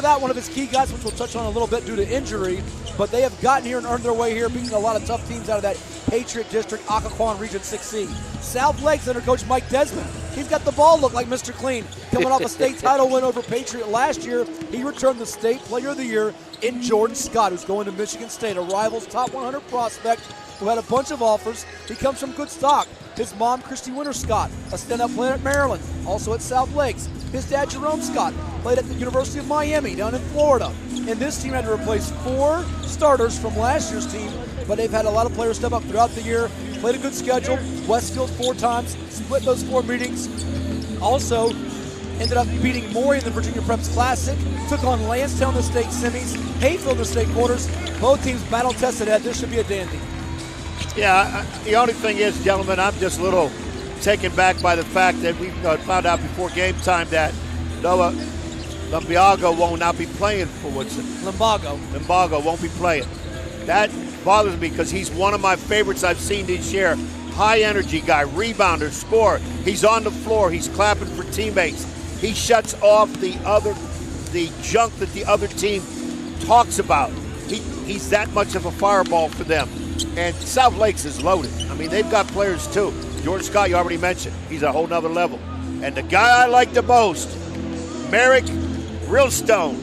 without one of his key guys, which we'll touch on a little bit due to injury, but they have gotten here and earned their way here, beating a lot of tough teams out of that Patriot District, Occoquan Region 6C. South Lakes under Coach Mike Desmond. He's got the ball look like Mr. Clean. Coming off a state title win over Patriot last year, he returned the State Player of the Year in Jordan Scott, who's going to Michigan State, a Rivals Top 100 prospect who had a bunch of offers. He comes from good stock. His mom, Christy Winter Scott, a stand-up player at Maryland, also at South Lakes. His dad, Jerome Scott, played at the University of Miami down in Florida. And this team had to replace 4 starters from last year's team, but they've had a lot of players step up throughout the year, played a good schedule. Westfield 4 times, split those 4 meetings. Also ended up beating Maury in the Virginia Preps Classic, took on Lansdowne in the state semis, Hayfield in the state quarters. Both teams battle-tested ahead. This should be a dandy. Yeah, the only thing is, gentlemen, I'm just a little taken back by the fact that we found out before game time that Noah Limbago will not be playing for Woodson. Limbago won't be playing. That bothers me because he's one of my favorites I've seen this year. High energy guy, rebounder, scorer. He's on the floor. He's clapping for teammates. He shuts off the junk that the other team talks about. He's that much of a fireball for them. And South Lakes is loaded. I mean, they've got players too. Jordan Scott, you already mentioned. He's a whole nother level. And the guy I like the most, Merrick Rillstone.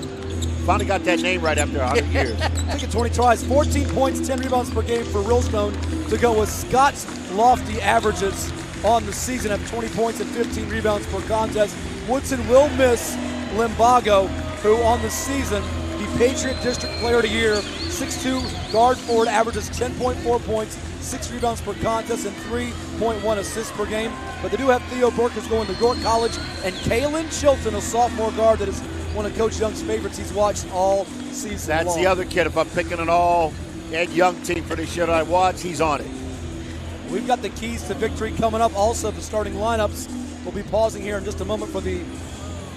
Finally got that name right after 100 years. Taking 20 tries, 14 points, 10 rebounds per game for Rillstone to go with Scott's lofty averages on the season at 20 points and 15 rebounds per contest. Woodson will miss Limbago, who on the season, the Patriot District Player of the Year, 6'2", guard forward, averages 10.4 points, 6 rebounds per contest, and 3.1 assists per game. But they do have Theo Burke, who's going to York College, and Kalen Chilton, a sophomore guard that is one of Coach Young's favorites he's watched all season long. That's the other kid. If I'm picking an all Ed Young team for this year I watch, he's on it. We've got the keys to victory coming up. Also, the starting lineups. We'll be pausing here in just a moment for the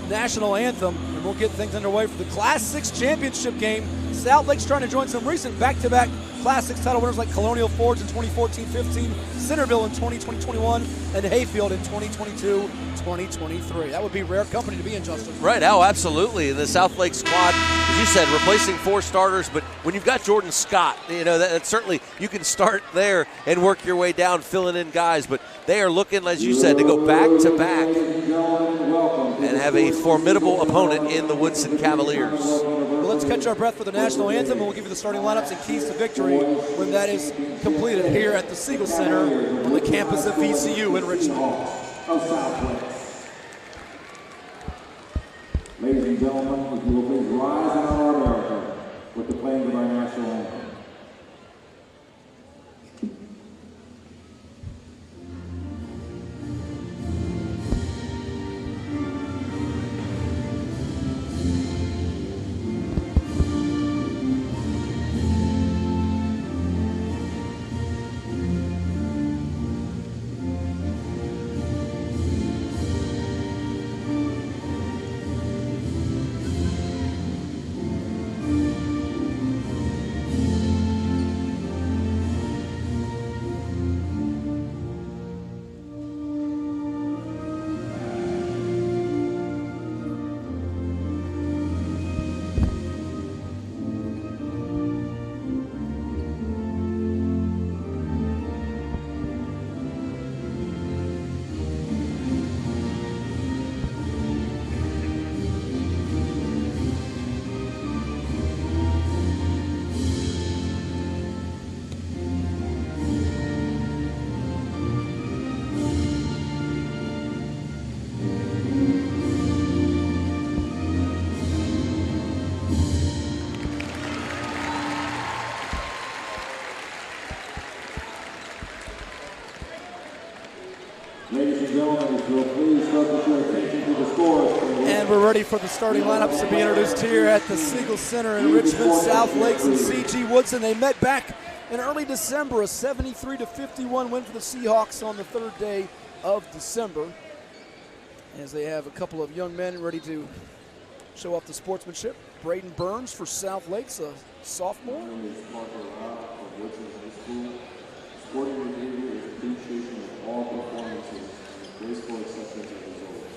national anthem, and we'll get things underway for the Class 6 championship game. South Lake's trying to join some recent back-to-back Class 6 title winners like Colonial Forge in 2014-15, Centerville in 2020-21, and Hayfield in 2022-2023. That would be rare company to be in, Justin. Right, oh, absolutely. The South Lake squad, as you said, replacing 4 starters, but when you've got Jordan Scott, that certainly you can start there and work your way down, filling in guys, but they are looking, as you said, to go back-to-back and have a formidable opponent in the Woodson Cavaliers. Well, let's catch our breath for the national anthem, and we'll give you the starting lineups and keys to victory when that is completed here at the Siegel Center on the campus of VCU in Richmond. Ladies and gentlemen, if you will please rise in our America with the playing of our national anthem. And we're ready for the starting lineups to be introduced here at the Siegel Center in Richmond. South Lakes and C.G. Woodson. They met back in early December, a 73-51 win for the Seahawks on the 3rd day of December, as they have a couple of young men ready to show off the sportsmanship. Braden Burns for South Lakes, a sophomore. Sporting behavior is appreciation of all performances, graceful acceptance of results.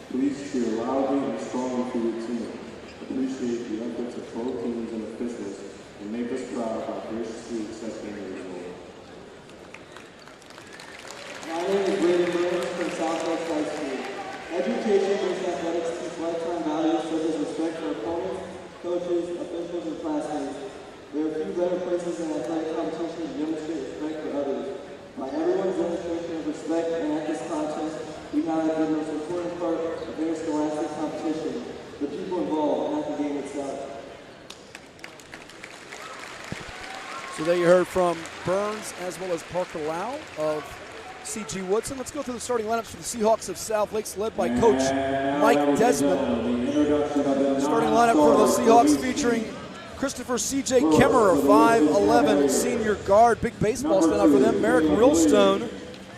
Please cheer loudly and strongly for your team. appreciate the efforts of both teams and officials, and make us proud by graciously accepting the result. My name is Brandon Burns from Southwest High School. Education-based athletics teach lifetime values such as respect for opponents, coaches, officials, and classmates. There are few better places in athletic competition to demonstrate respect for others. By everyone's demonstration of respect and at this contest, we highlight the most important part of interscholastic competition, the people involved, not the game itself. So there you heard from Burns as well as Parker Lau of C.G. Woodson. Let's go through the starting lineups for the Seahawks of South Lakes, led by Coach Mike Desmond. Starting lineup for the Seahawks featuring Christopher C.J. Kemmerer, 5'11", senior guard, big baseball standout for them. Merrick Realstone,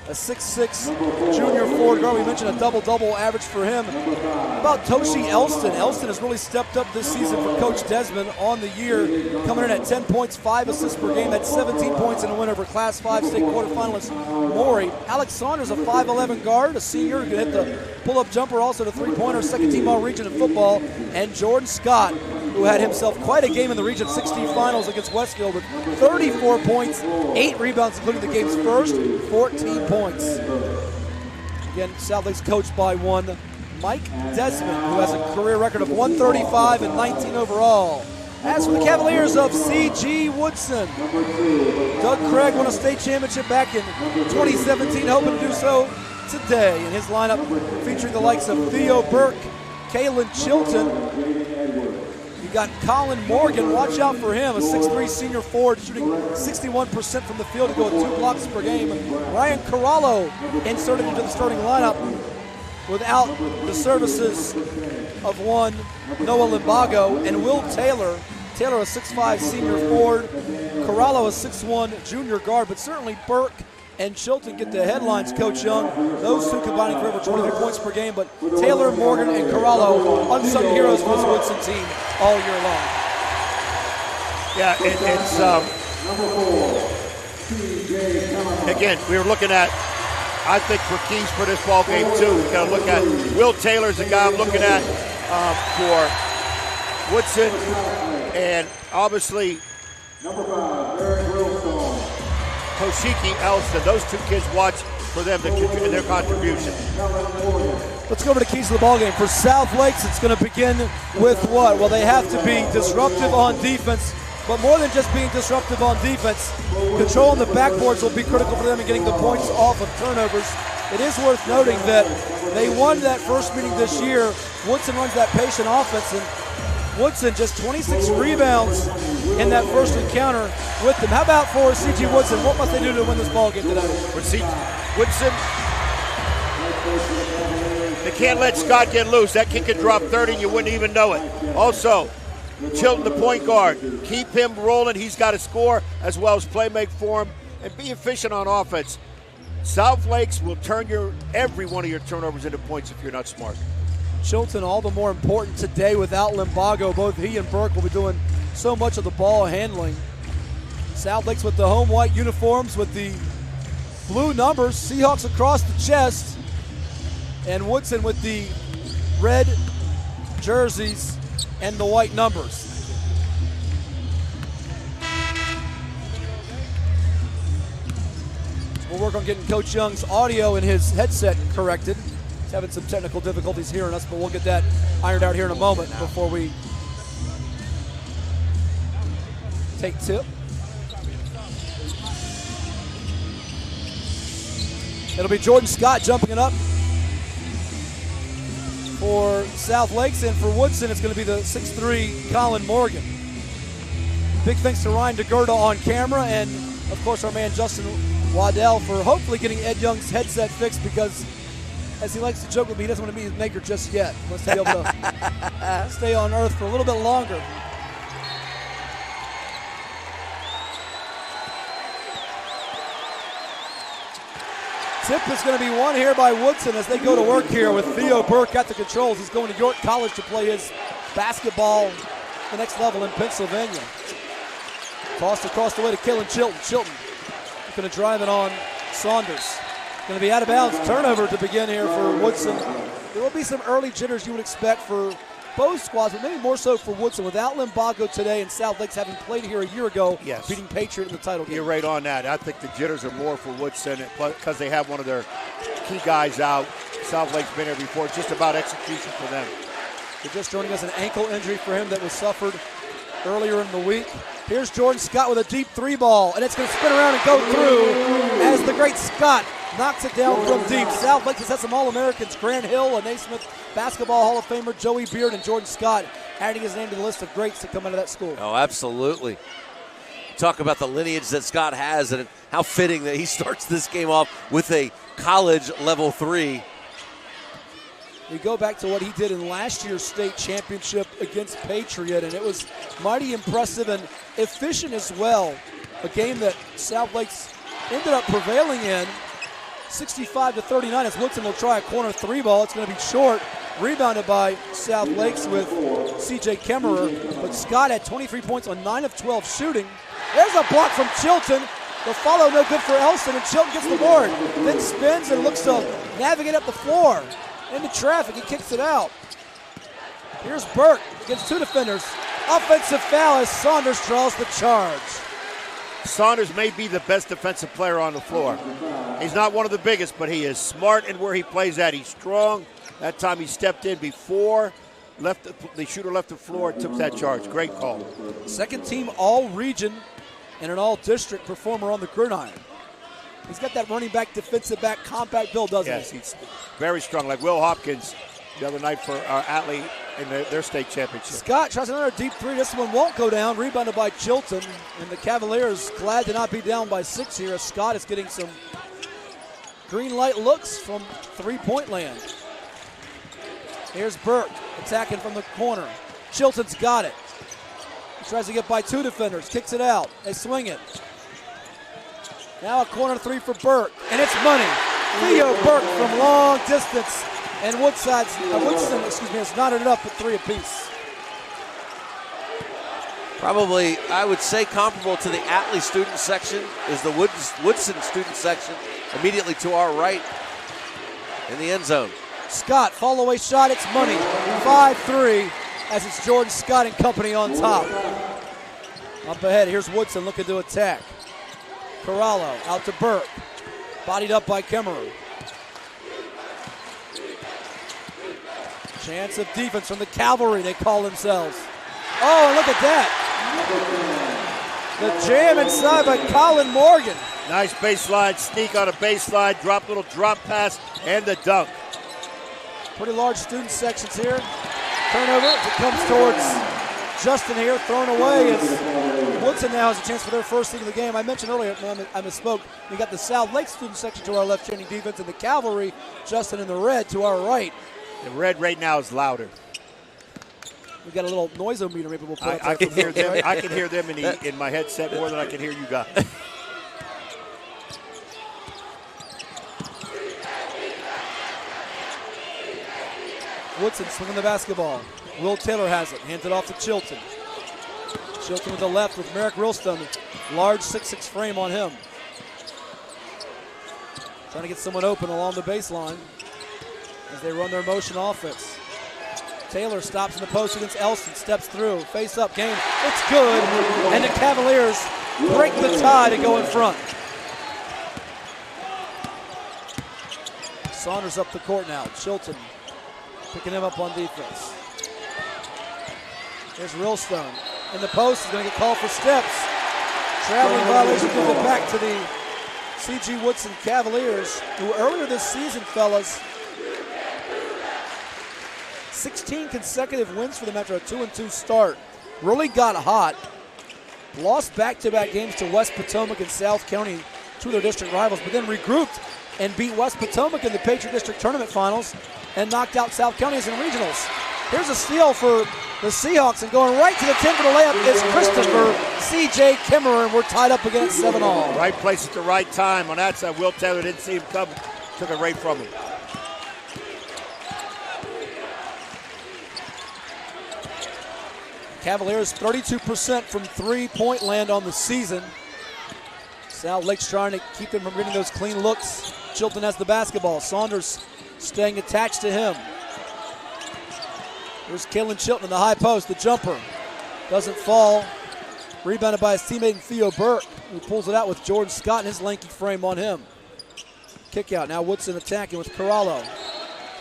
a 6'6", junior forward guard. We mentioned a double-double average for him. How about Toshi Elston? Elston has really stepped up this season for Coach Desmond on the year, coming in at 10 points, 5 assists per game. That's 17 points in a win over Class 5 state quarterfinalist Maury. Alex Saunders, a 5'11" guard, a senior, who can hit the pull-up jumper, also the three-pointer, second-team all-region in football. And Jordan Scott, who had himself quite a game in the Region 16 finals against Westfield with 34 points, 8 rebounds, including the game's first, 14 points. Again, South Lakes coached by one Mike Desmond, who has a career record of 135 and 19 overall. As for the Cavaliers of C.G. Woodson, Doug Craig won a state championship back in 2017, hoping to do so today. In his lineup featuring the likes of Theo Burke, Kalen Chilton. You got Colin Morgan, watch out for him, a 6'3" senior forward shooting 61% from the field to go with 2 blocks per game. Ryan Corallo inserted into the starting lineup without the services of one Noah Limbago, and Will Taylor. Taylor, a 6'5" senior forward. Corallo, a 6'1" junior guard, but certainly Burke and Chilton get the headlines, Coach Young. Those two combining for over 23 points per game, but Taylor, Morgan, and Corallo, unsung heroes for this Woodson team all year long. Yeah, it's again, we were looking at, I think, for keys for this ball game too. We got to look at Will Taylor's the guy I'm looking at for Woodson, and obviously Toshiki Elston. Those two kids, watch for them to contribute their contribution. Let's go over the keys to the ballgame. For South Lakes, it's going to begin with what? Well, they have to be disruptive on defense, but more than just being disruptive on defense, controlling the backboards will be critical for them in getting the points off of turnovers. It is worth noting that they won that first meeting this year. Woodson runs that patient offense, and Woodson just 26 rebounds in that first encounter with them. How about for C.G. Woodson? What must they do to win this ballgame today? For Woodson, they can't let Scott get loose. That kid could drop 30 and you wouldn't even know it. Also, Chilton, the point guard, keep him rolling. He's got to score as well as play make for him and be efficient on offense. South Lakes will turn every one of your turnovers into points if you're not smart. Chilton all the more important today without Limbago. Both he and Burke will be doing so much of the ball handling. South Lakes with the home white uniforms with the blue numbers, Seahawks across the chest, and Woodson with the red jerseys and the white numbers. We'll work on getting Coach Young's audio and his headset corrected. He's having some technical difficulties hearing us, but we'll get that ironed out here in a moment before we take tip. It'll be Jordan Scott jumping it up for South Lakes, and for Woodson, it's going to be the 6'3" Colin Morgan. Big thanks to Ryan DeGurda on camera, and of course our man Justin Waddell for hopefully getting Ed Young's headset fixed, because as he likes to joke with me, he doesn't want to be his maker just yet. He wants to be able to stay on earth for a little bit longer. Tip is going to be won here by Woodson as they go to work here with Theo Burke at the controls. He's going to York College to play his basketball the next level in Pennsylvania. Tossed across the way to Kalen Chilton. Chilton going to drive it on Saunders. Going to be out of bounds. Turnover to begin here for Woodson. There will be some early jitters you would expect for both squads, but maybe more so for Woodson. Without Limbago today and South Lakes having played here a year ago, Yes. beating Patriot in the title game. You're right on that. I think the jitters are more for Woodson because they have one of their key guys out. South Lake's been here before. It's just about execution for them. They're just joining us, an ankle injury for him that was suffered earlier in the week. Here's Jordan Scott with a deep 3 ball, and it's going to spin around and go through as the great Scott knocks it down from deep. South Lake has had some All-Americans, Grant Hill, a Naismith Basketball Hall of Famer, Joey Beard, and Jordan Scott, adding his name to the list of greats to come out of that school. Oh, absolutely. Talk about the lineage that Scott has and how fitting that he starts this game off with a college level 3. We go back to what he did in last year's state championship against Patriot, and it was mighty impressive and efficient as well. A game that South Lakes ended up prevailing in, 65-39, as Woodson will try a corner 3 ball. It's going to be short, rebounded by South Lakes with C.J. Kemmerer, but Scott had 23 points on 9 of 12 shooting. There's a block from Chilton. The follow no good for Elson, and Chilton gets the board. Then spins and looks to navigate up the floor. Into traffic, he kicks it out. Here's Burke against 2 defenders. Offensive foul as Saunders draws the charge. Saunders may be the best defensive player on the floor. He's not one of the biggest, but he is smart in where he plays at. He's strong. That time he stepped in before the shooter left the floor and took that charge. Great call. Second team all-region and an all-district performer on the gridiron. He's got that running back, defensive back, compact build, doesn't Yes, he? he's very strong, like Will Hopkins the other night for Atlee in their state championship. Scott tries another deep 3. This one won't go down. Rebounded by Chilton. And the Cavaliers glad to not be down by 6 here, as Scott is getting some green light looks from 3-point land. Here's Burke attacking from the corner. Chilton's got it. He tries to get by 2 defenders. Kicks it out. They swing it. Now a corner 3 for Burke, and it's money. Theo Burke from long distance, and Woodson has knotted it up at 3 apiece. Probably, I would say, comparable to the Atlee student section is the Woodson student section immediately to our right in the end zone. Scott, fall away shot, it's money. 5-3 as it's Jordan Scott and company on top. Up ahead, here's Woodson looking to attack. Corralo out to Burke. Bodied up by Kemmerer. Chance of defense from the Cavalry, they call themselves. Oh, and look at that. The jam inside by Colin Morgan. Nice baseline sneak on a baseline, little drop pass, and the dunk. Pretty large student sections here. Turnover as it comes towards Justin here, thrown away as Woodson now has a chance for their first lead of the game. I mentioned earlier, I misspoke, we got the South Lake student section to our left chaining defense and the Cavalry, Justin in the red to our right. The red right now is louder. We got a little noisometer maybe we'll put up I there. can hear them. I can hear them in my headset more than I can hear you guys. Woodson swinging the basketball. Will Taylor has it. Hands it off to Chilton. Chilton with the left with Merrick Rilstone. Large 6'6" frame on him. Trying to get someone open along the baseline as they run their motion offense. Taylor stops in the post against Elson. Steps through. Face up game. It's good. And the Cavaliers break the tie to go in front. Saunders up the court now. Chilton picking him up on defense. Here's Rilstone. In the post, he's going to get called for steps. Traveling violation gives it back to the C.G. Woodson Cavaliers, who earlier this season, fellas, 16 consecutive wins for the Metro, 2-2 start. Really got hot. Lost back-to-back games to West Potomac and South County, 2 of their district rivals, but then regrouped and beat West Potomac in the Patriot District Tournament Finals and knocked out South County's in regionals. Here's a steal for the Seahawks, and going right to the 10 for the layup is Christopher C.J. Kemmerer, and we're tied up again at 7-all. Right place at the right time. On that side, Will Taylor didn't see him coming. Took it right from him. Cavaliers 32% from three-point land on the season. South Lake's trying to keep them from getting those clean looks. Chilton has the basketball. Saunders staying attached to him. Here's Kalen Chilton in the high post. The jumper doesn't fall. Rebounded by his teammate Theo Burke, who pulls it out with Jordan Scott and his lanky frame on him. Kick out. Now Woodson attacking with Corallo.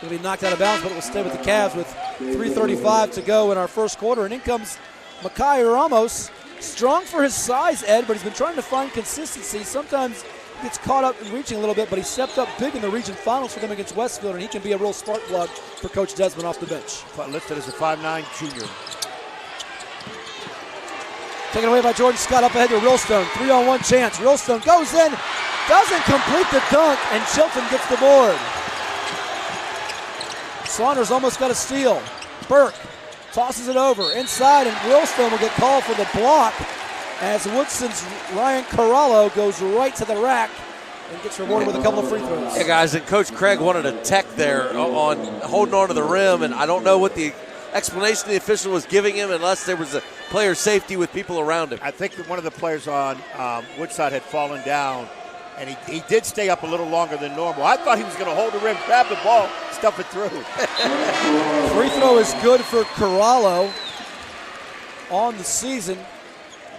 Going to be knocked out of bounds, but it will stay with the Cavs with 3:35 to go in our first quarter. And in comes Micaiah Ramos. Strong for his size, Ed, but he's been trying to find consistency. Sometimes he gets caught up in reaching a little bit, but he stepped up big in the region finals for them against Westfield, and he can be a real spark plug for Coach Desmond off the bench. Listed as a 5'9" junior. Taken away by Jordan Scott, up ahead to Realstone. 3-on-1 chance. Realstone goes in, doesn't complete the dunk, and Chilton gets the board. Saunders almost got a steal. Burke tosses it over inside, and Realstone will get called for the block as Woodson's Ryan Corallo goes right to the rack and gets rewarded with a couple of free throws. Yeah, guys, and Coach Craig wanted a tech there on holding on to the rim, and I don't know what the explanation the official was giving him unless there was a player safety with people around him. I think that one of the players on Woodside had fallen down, and he did stay up a little longer than normal. I thought he was going to hold the rim, grab the ball, stuff it through. Free throw is good for Corallo on the season.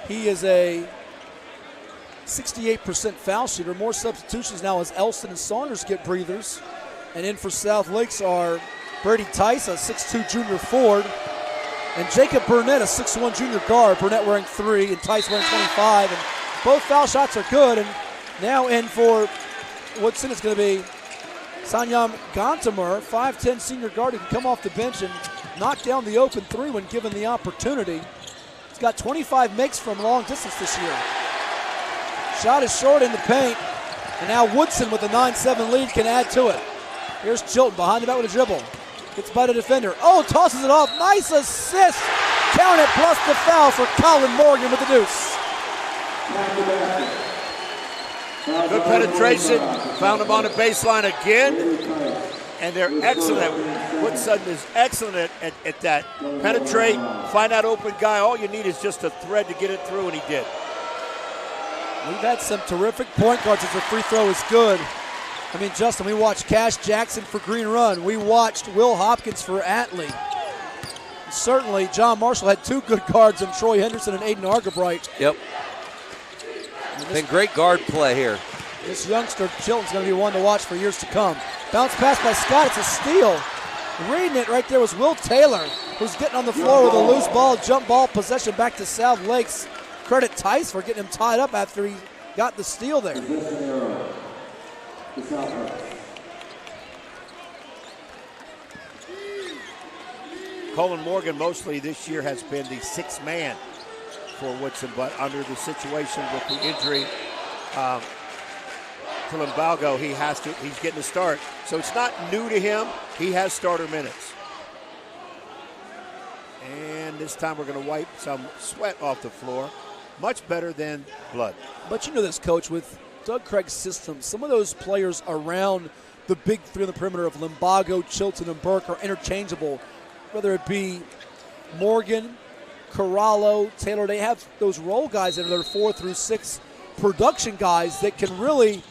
He is a 68% foul shooter. More substitutions now as Elston and Saunders get breathers. And in for South Lakes are Brady Tice, a 6'2 junior forward, and Jacob Burnett, a 6'1 junior guard. Burnett wearing 3 and Tice wearing 25. And both foul shots are good. And now in for Woodson is going to be Sanyam Gantamer, 5'10 senior guard who can come off the bench and knock down the open 3 when given the opportunity. He's got 25 makes from long distance this year. Shot is short in the paint. And now Woodson with a 9-7 lead can add to it. Here's Chilton behind the back with a dribble. Gets by the defender. Oh, tosses it off. Nice assist. Count it plus the foul for Colin Morgan with the deuce. Good penetration. Found him on the baseline again. And they're excellent. Woodson is excellent at that. Penetrate, find that open guy. All you need is just a thread to get it through, and he did. We've had some terrific point guards as the free throw is good. I mean, Justin, we watched Cash Jackson for Green Run. We watched Will Hopkins for Atlee. Certainly, John Marshall had 2 good guards in Troy Henderson and Aiden Argabright. Yep. Been great guard play here. This youngster, Chilton's going to be one to watch for years to come. Bounce pass by Scott. It's a steal. Reading it right there was Will Taylor, who's getting on the floor with a loose ball, jump ball, possession back to South Lakes. Credit Tice for getting him tied up after he got the steal there. Colin Morgan mostly this year has been the 6th man for Woodson, but under the situation with the injury to Limbago, he's getting a start. So it's not new to him. He has starter minutes. And this time we're going to wipe some sweat off the floor. Much better than blood. But you know this, Coach, with Doug Craig's system, some of those players around the big 3 on the perimeter of Limbago, Chilton, and Burke are interchangeable. Whether it be Morgan, Corallo, Taylor, they have those role guys that are their 4 through 6 production guys that can really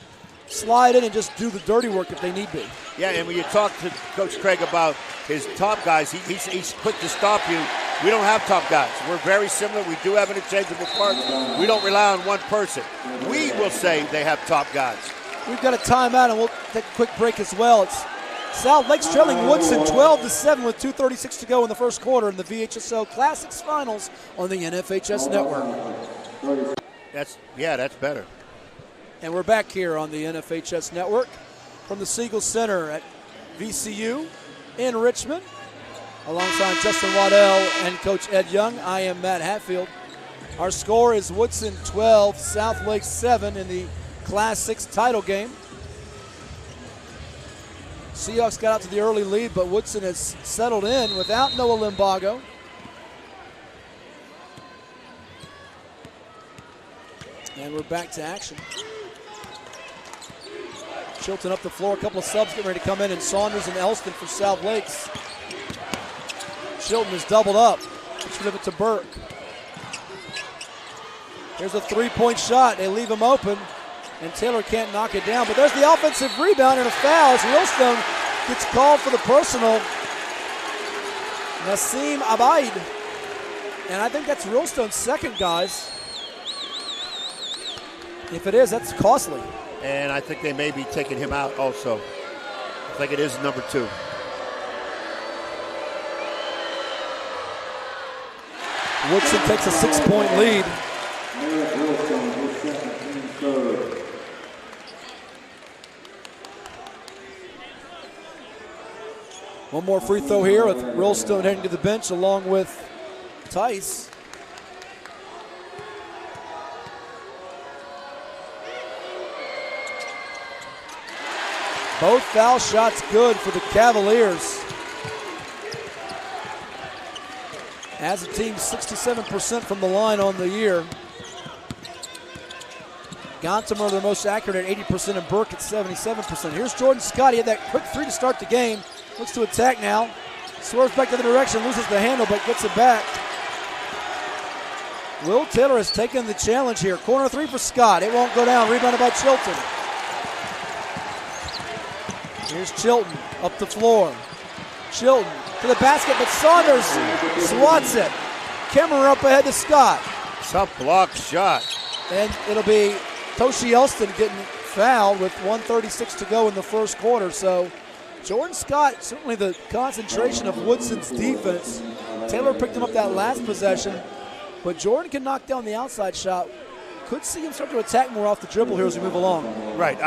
slide in and just do the dirty work if they need be. Yeah, and when you talk to Coach Craig about his top guys, he's quick to stop you. We don't have top guys. We're very similar. We do have interchangeable parts. We don't rely on one person. We will say they have top guys. We've got a timeout, and we'll take a quick break as well. It's South Lakes trailing Woodson 12-7 with 2:36 to go in the first quarter in the VHSL Classics Finals on the NFHS Network. That's better. And we're back here on the NFHS Network from the Siegel Center at VCU in Richmond. Alongside Justin Waddell and Coach Ed Young, I am Matt Hatfield. Our score is Woodson 12, South Lakes 7 in the Class 6 title game. Seahawks got out to the early lead, but Woodson has settled in without Noah Limbago. And we're back to action. Chilton up the floor, a couple of subs getting ready to come in, and Saunders and Elston for South Lakes. Chilton is doubled up. Let's give it to Burke. There's a 3-point shot. They leave him open, and Taylor can't knock it down. But there's the offensive rebound and a foul as Realstone gets called for the personal. Nassim Abaid. And I think that's Realstone's second, guys. If it is, that's costly. And I think they may be taking him out also. I think it is number 2. Woodson takes a 6-point lead. One more free throw here with Realstone heading to the bench along with Tice. Both foul shots good for the Cavaliers. As a team, 67% from the line on the year. Gontimer, their most accurate at 80%, and Burke at 77%. Here's Jordan Scott. He had that quick 3 to start the game. Looks to attack now. Swerves back to the direction, loses the handle, but gets it back. Will Taylor has taken the challenge here. Corner 3 for Scott. It won't go down. Rebounded by Chilton. Here's Chilton up the floor. Chilton to the basket, but Saunders swats it. Kemmerer up ahead to Scott. Tough block shot. And it'll be Toshi Elston getting fouled with 1:36 to go in the first quarter. So Jordan Scott, certainly the concentration of Woodson's defense. Taylor picked him up that last possession, but Jordan can knock down the outside shot. Could see him start to attack more off the dribble here as we move along. Right.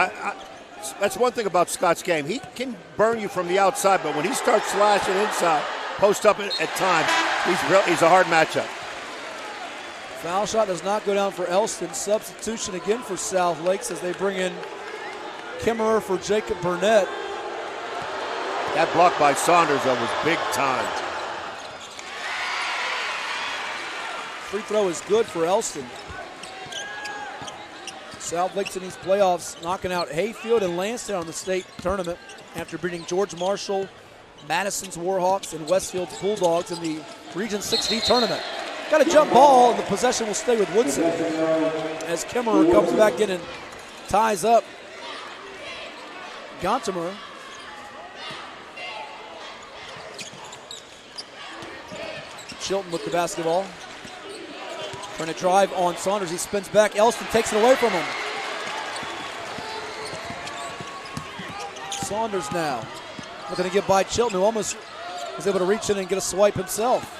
That's one thing about Scott's game. He can burn you from the outside, but when he starts slashing inside, post up at times, he's a hard matchup. Foul shot does not go down for Elston. Substitution again for South Lakes as they bring in Kemmerer for Jacob Burnett. That block by Saunders, though, was big time. Free throw is good for Elston. South Lakes in these playoffs knocking out Hayfield and Lansdowne in the state tournament after beating George Marshall, Madison's Warhawks, and Westfield's Bulldogs in the Region 6D tournament. Got a jump ball, and the possession will stay with Woodson as Kemmerer comes back in and ties up Gontimer. Chilton with the basketball. Trying to drive on Saunders. He spins back. Elston takes it away from him. Saunders now looking to get by Chilton, who almost was able to reach in and get a swipe himself.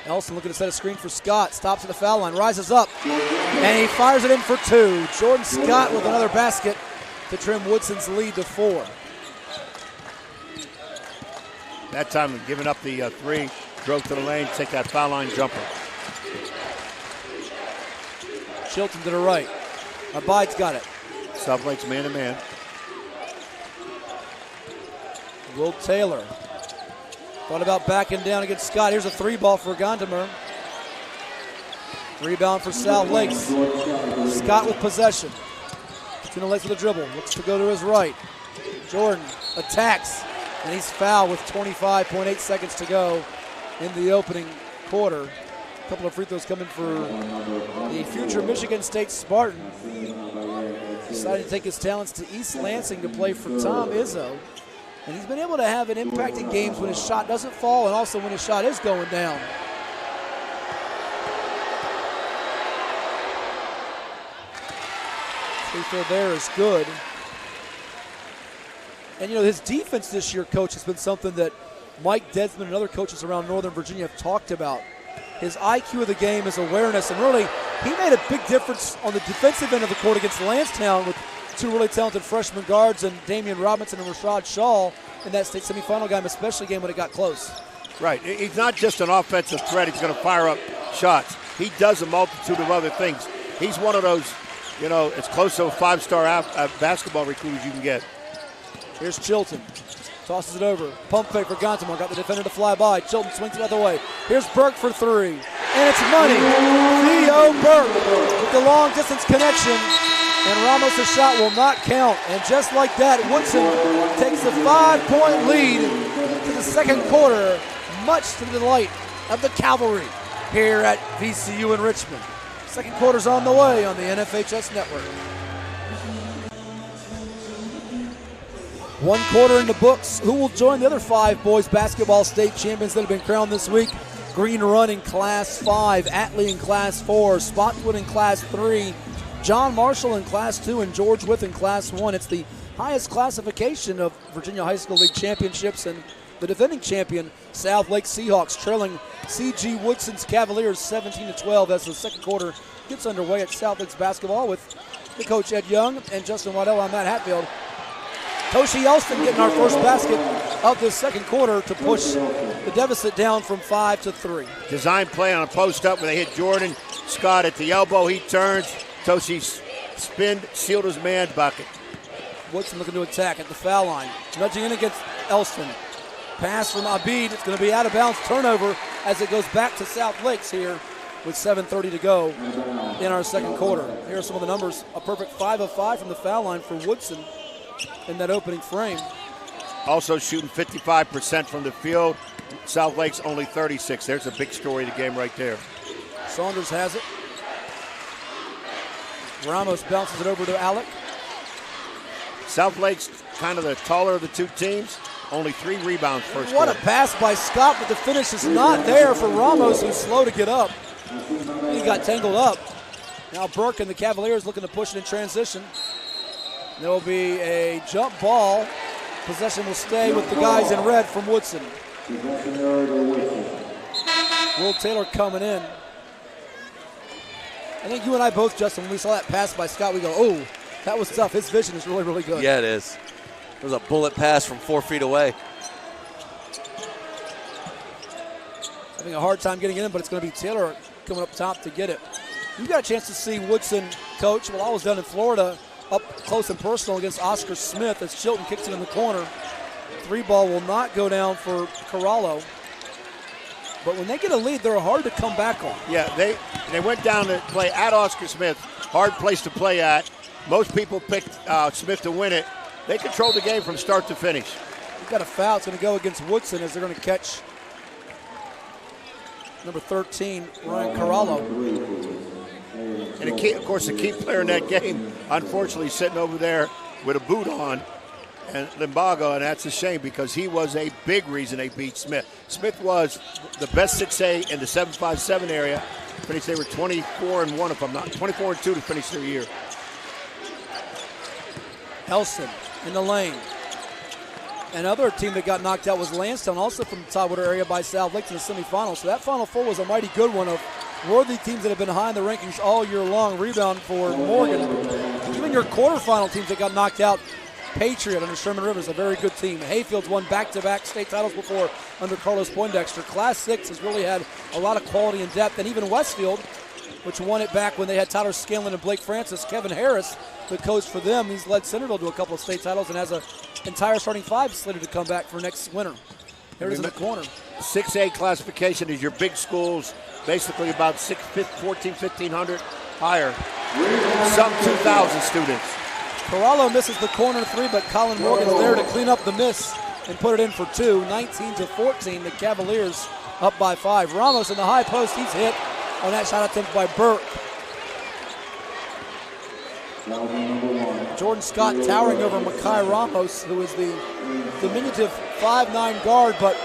Elston looking to set a screen for Scott. Stops at the foul line. Rises up. And he fires it in for 2. Jordan Scott with another basket to trim Woodson's lead to 4. That time giving up the 3. Drove to the lane, take that foul line jumper. Chilton to the right. Abide's got it. South Lakes man-to-man. Will Taylor thought about backing down against Scott. Here's a 3 ball for Gontimer. Rebound for South Lakes. Scott with possession. Between the legs of the dribble. Looks to go to his right. Jordan attacks, and he's fouled with 25.8 seconds to go in the opening quarter. A couple of free throws coming for the future Michigan State Spartan. Decided to take his talents to East Lansing to play for Tom Izzo. And he's been able to have an impact in games when his shot doesn't fall and also when his shot is going down. Free throw there is good. And, you know, his defense this year, Coach, has been something that Mike Desmond and other coaches around Northern Virginia have talked about. His IQ of the game, his awareness, and really he made a big difference on the defensive end of the court against Lansdowne with 2 really talented freshman guards and Damian Robinson and Rashad Shaw in that state semifinal game, especially game when it got close. Right. He's not just an offensive threat. He's going to fire up shots. He does a multitude of other things. He's one of those, you know, as close to a 5-star basketball recruit as you can get. Here's Chilton. Tosses it over. Pump fake for Gontimer. Got the defender to fly by. Chilton swings it the other way. Here's Burke for 3. And it's money. Theo Burke with the long distance connection. And Ramos' shot will not count. And just like that, Woodson takes a 5-point lead to the second quarter, much to the delight of the Cavalry here at VCU in Richmond. Second quarter's on the way on the NFHS Network. 1 quarter in the books. Who will join the other 5 boys basketball state champions that have been crowned this week? Green Run in Class 5, Atlee in Class 4, Spotswood in Class 3, John Marshall in Class 2, and George Wythe in Class 1. It's the highest classification of Virginia High School League championships, and the defending champion, South Lake Seahawks, trailing C.G. Woodson's Cavaliers 17-12 as the second quarter gets underway at South Lakes basketball with the coach Ed Young and Justin Waddell on Matt Hatfield. Toshi Elston getting our first basket of this second quarter to push the deficit down from 5 to 3. Design play on a post-up where they hit Jordan Scott at the elbow. He turns. Toshi spin, sealed his man bucket. Woodson looking to attack at the foul line. Nudging in against Elston. Pass from Abid. It's going to be out of bounds. Turnover as it goes back to South Lakes here with 7:30 to go in our second quarter. Here are some of the numbers. A perfect 5 of 5 from the foul line for Woodson in that opening frame. Also shooting 55% from the field. South Lake's only 36. There's a big story of the game right there. Saunders has it. Ramos bounces it over to Alec. South Lake's kind of the taller of the two teams. Only 3 rebounds first What quarter. a pass by Scott, but the finish is not there for Ramos, who's slow to get up. He got tangled up. Now Burke and the Cavaliers looking to push it in transition. There will be a jump ball. Possession will stay with the guys in red from Woodson. Will Taylor coming in. I think you and I both, Justin, when we saw that pass by Scott, we go, oh, that was tough. His vision is really, really good. Yeah, it is. It was a bullet pass from 4 feet away. Having a hard time getting it in, but it's going to be Taylor coming up top to get it. You got a chance to see Woodson coach while I was down in Florida up close and personal against Oscar Smith as Chilton kicks it in the corner. 3 ball will not go down for Corallo. But when they get a lead, they're hard to come back on. Yeah, they went down to play at Oscar Smith. Hard place to play at. Most people picked Smith to win it. They controlled the game from start to finish. We've got a foul. It's going to go against Woodson as they're going to catch number 13, Ryan Corallo. And of course, the key player in that game, unfortunately, sitting over there with a boot on, and Limbago, and that's a shame because he was a big reason they beat Smith. Smith was the best 6A in the 7-5-7 area. Finished, they were 24-1, if I'm not 24-2 to finish their year. Elston in the lane. Another team that got knocked out was Lansdowne, also from the Tidewater area by South Lakes in the semifinals. So that Final Four was a mighty good one of worthy teams that have been high in the rankings all year long. Rebound for Morgan. Even your quarterfinal teams that got knocked out, Patriot under Sherman Rivers, a very good team. Hayfield's won back-to-back state titles before under Carlos Poindexter. Class 6 has really had a lot of quality and depth. And even Westfield, which won it back when they had Tyler Scanlon and Blake Francis. Kevin Harris, the coach for them, he's led Centerville to a couple of state titles and has an entire starting 5 slated to come back for next winter. Here it is in the corner. 6A classification is your big schools, basically about 1,400, 1,500 higher. Some 2,000 students. Corallo misses the corner 3, but Colin Morgan's there to clean up the miss and put it in for 2. 19-14, the Cavaliers up by 5. Ramos in the high post, he's hit on that shot attempt by Burke. Jordan Scott towering over Makai Ramos, who is the diminutive 5'9" guard, but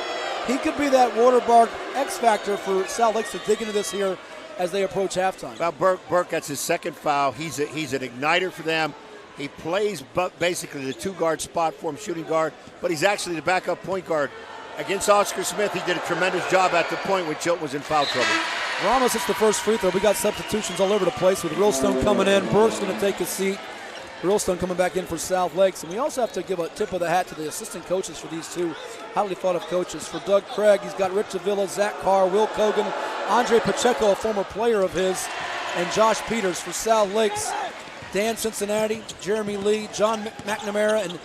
he could be that Waterbark X factor for South Lakes to dig into this here as they approach halftime. Well, Burke gets his second foul. He's an igniter for them. He plays basically the 2-guard spot for him, shooting guard, but he's actually the backup point guard. Against Oscar Smith, he did a tremendous job at the point when Chilton was in foul trouble. Ramos hits the first free throw. We got substitutions all over the place with Realstone coming in. Burke's going to take a seat. Realstone coming back in for South Lakes. And we also have to give a tip of the hat to the assistant coaches for these two highly thought of coaches. For Doug Craig, he's got Rich Avila, Zach Carr, Will Kogan, Andre Pacheco, a former player of his, and Josh Peters. For South Lakes, Dan Cincinnati, Jeremy Lee, John McNamara, and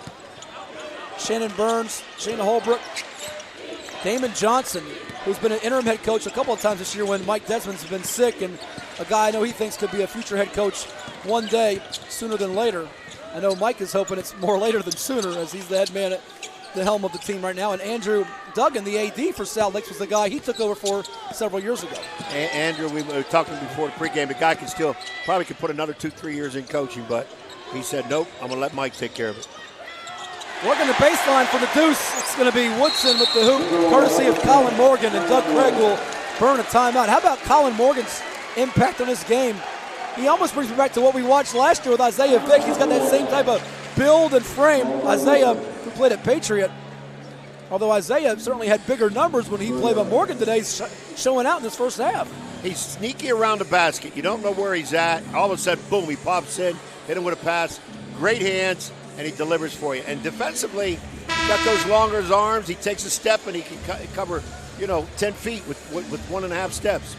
Shannon Burns, Shana Holbrook, Damon Johnson, who's been an interim head coach a couple of times this year when Mike Desmond's been sick, and a guy I know he thinks could be a future head coach one day, sooner than later. I know Mike is hoping it's more later than sooner, as he's the head man at the helm of the team right now. And Andrew Duggan, the AD for South Lakes, was the guy he took over for several years ago. Andrew, we were talking before the pregame, the guy can still probably could put another 2-3 years in coaching, but he said, nope, I'm going to let Mike take care of it. Working the baseline for the deuce. It's going to be Woodson with the hoop, courtesy of Colin Morgan, and Doug Craig will burn a timeout. How about Colin Morgan's impact on this game? He almost brings me back to what we watched last year with Isaiah Vick. He's got that same type of build and frame. Isaiah, who played at Patriot, although Isaiah certainly had bigger numbers when he played, but Morgan today's showing out in this first half. He's sneaky around the basket. You don't know where he's at. All of a sudden, boom, he pops in, hit him with a pass. Great hands, and he delivers for you. And defensively, he's got those longer arms. He takes a step, and he can cover, 10 feet with 1.5 steps.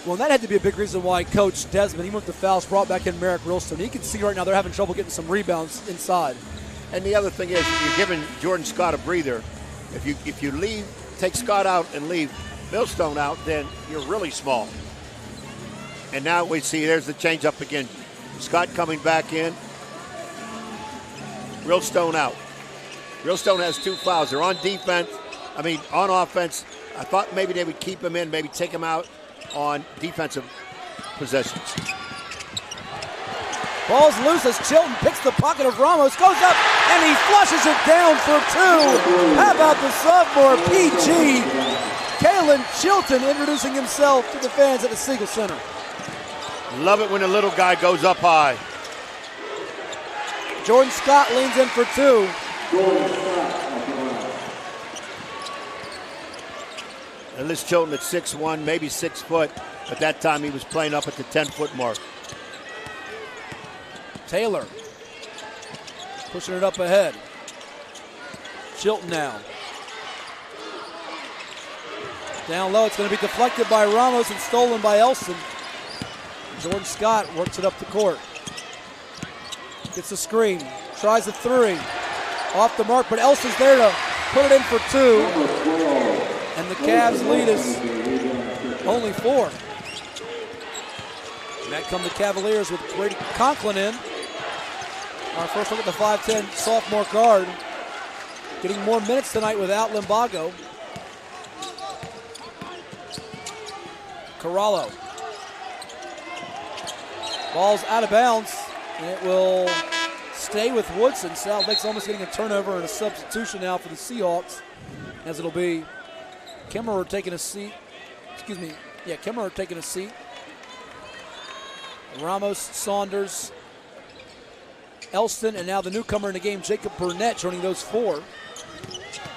Well, that had to be a big reason why Coach Desmond, even with the fouls, brought back in Merrick Wilson. He can see right now they're having trouble getting some rebounds inside. And the other thing is, you're giving Jordan Scott a breather. If you leave, take Scott out and leave Millstone out, then you're really small. And now we see there's the change up again. Scott coming back in. Millstone out. Millstone has 2 fouls. They're on defense. On offense. I thought maybe they would keep him in, maybe take him out on defensive possessions. Ball's loose as Chilton picks the pocket of Ramos, goes up, and he flushes it down for 2. How about the sophomore PG? Kalen Chilton introducing himself to the fans at the Siegel Center. Love it when the little guy goes up high. Jordan Scott leans in for 2. And this Chilton at 6'1", maybe 6 foot. At that time, he was playing up at the 10-foot mark. Taylor pushing it up ahead. Chilton now. Down low, it's going to be deflected by Ramos and stolen by Elson. Jordan Scott works it up the court. Gets a screen, tries a 3. Off the mark, but Elson's there to put it in for 2. And the Cavs lead is only 4. And that come the Cavaliers with Brady Conklin in. Our first look at the 5'10 sophomore guard. Getting more minutes tonight without Limbago. Corralo. Ball's out of bounds, and it will stay with Woodson. South Lake's almost getting a turnover and a substitution now for the Seahawks, as it'll be Kemmerer taking a seat. Kemmerer taking a seat. Ramos, Saunders, Elston, and now the newcomer in the game, Jacob Burnett, joining those 4.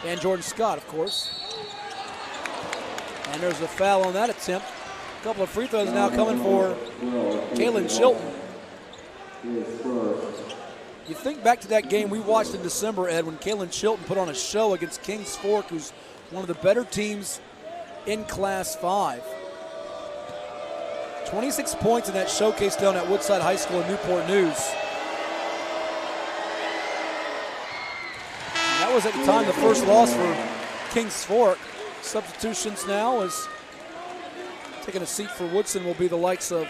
And Jordan Scott, of course. And there's a foul on that attempt. A couple of free throws now coming for Kalen Chilton. You think back to that game we watched in December, Ed, when Kalen Chilton put on a show against Kings Fork, who's one of the better teams in Class 5. 26 points in that showcase down at Woodside High School in Newport News. And that was at the time the first loss for Kings Fork. Substitutions now as taking a seat for Woodson will be the likes of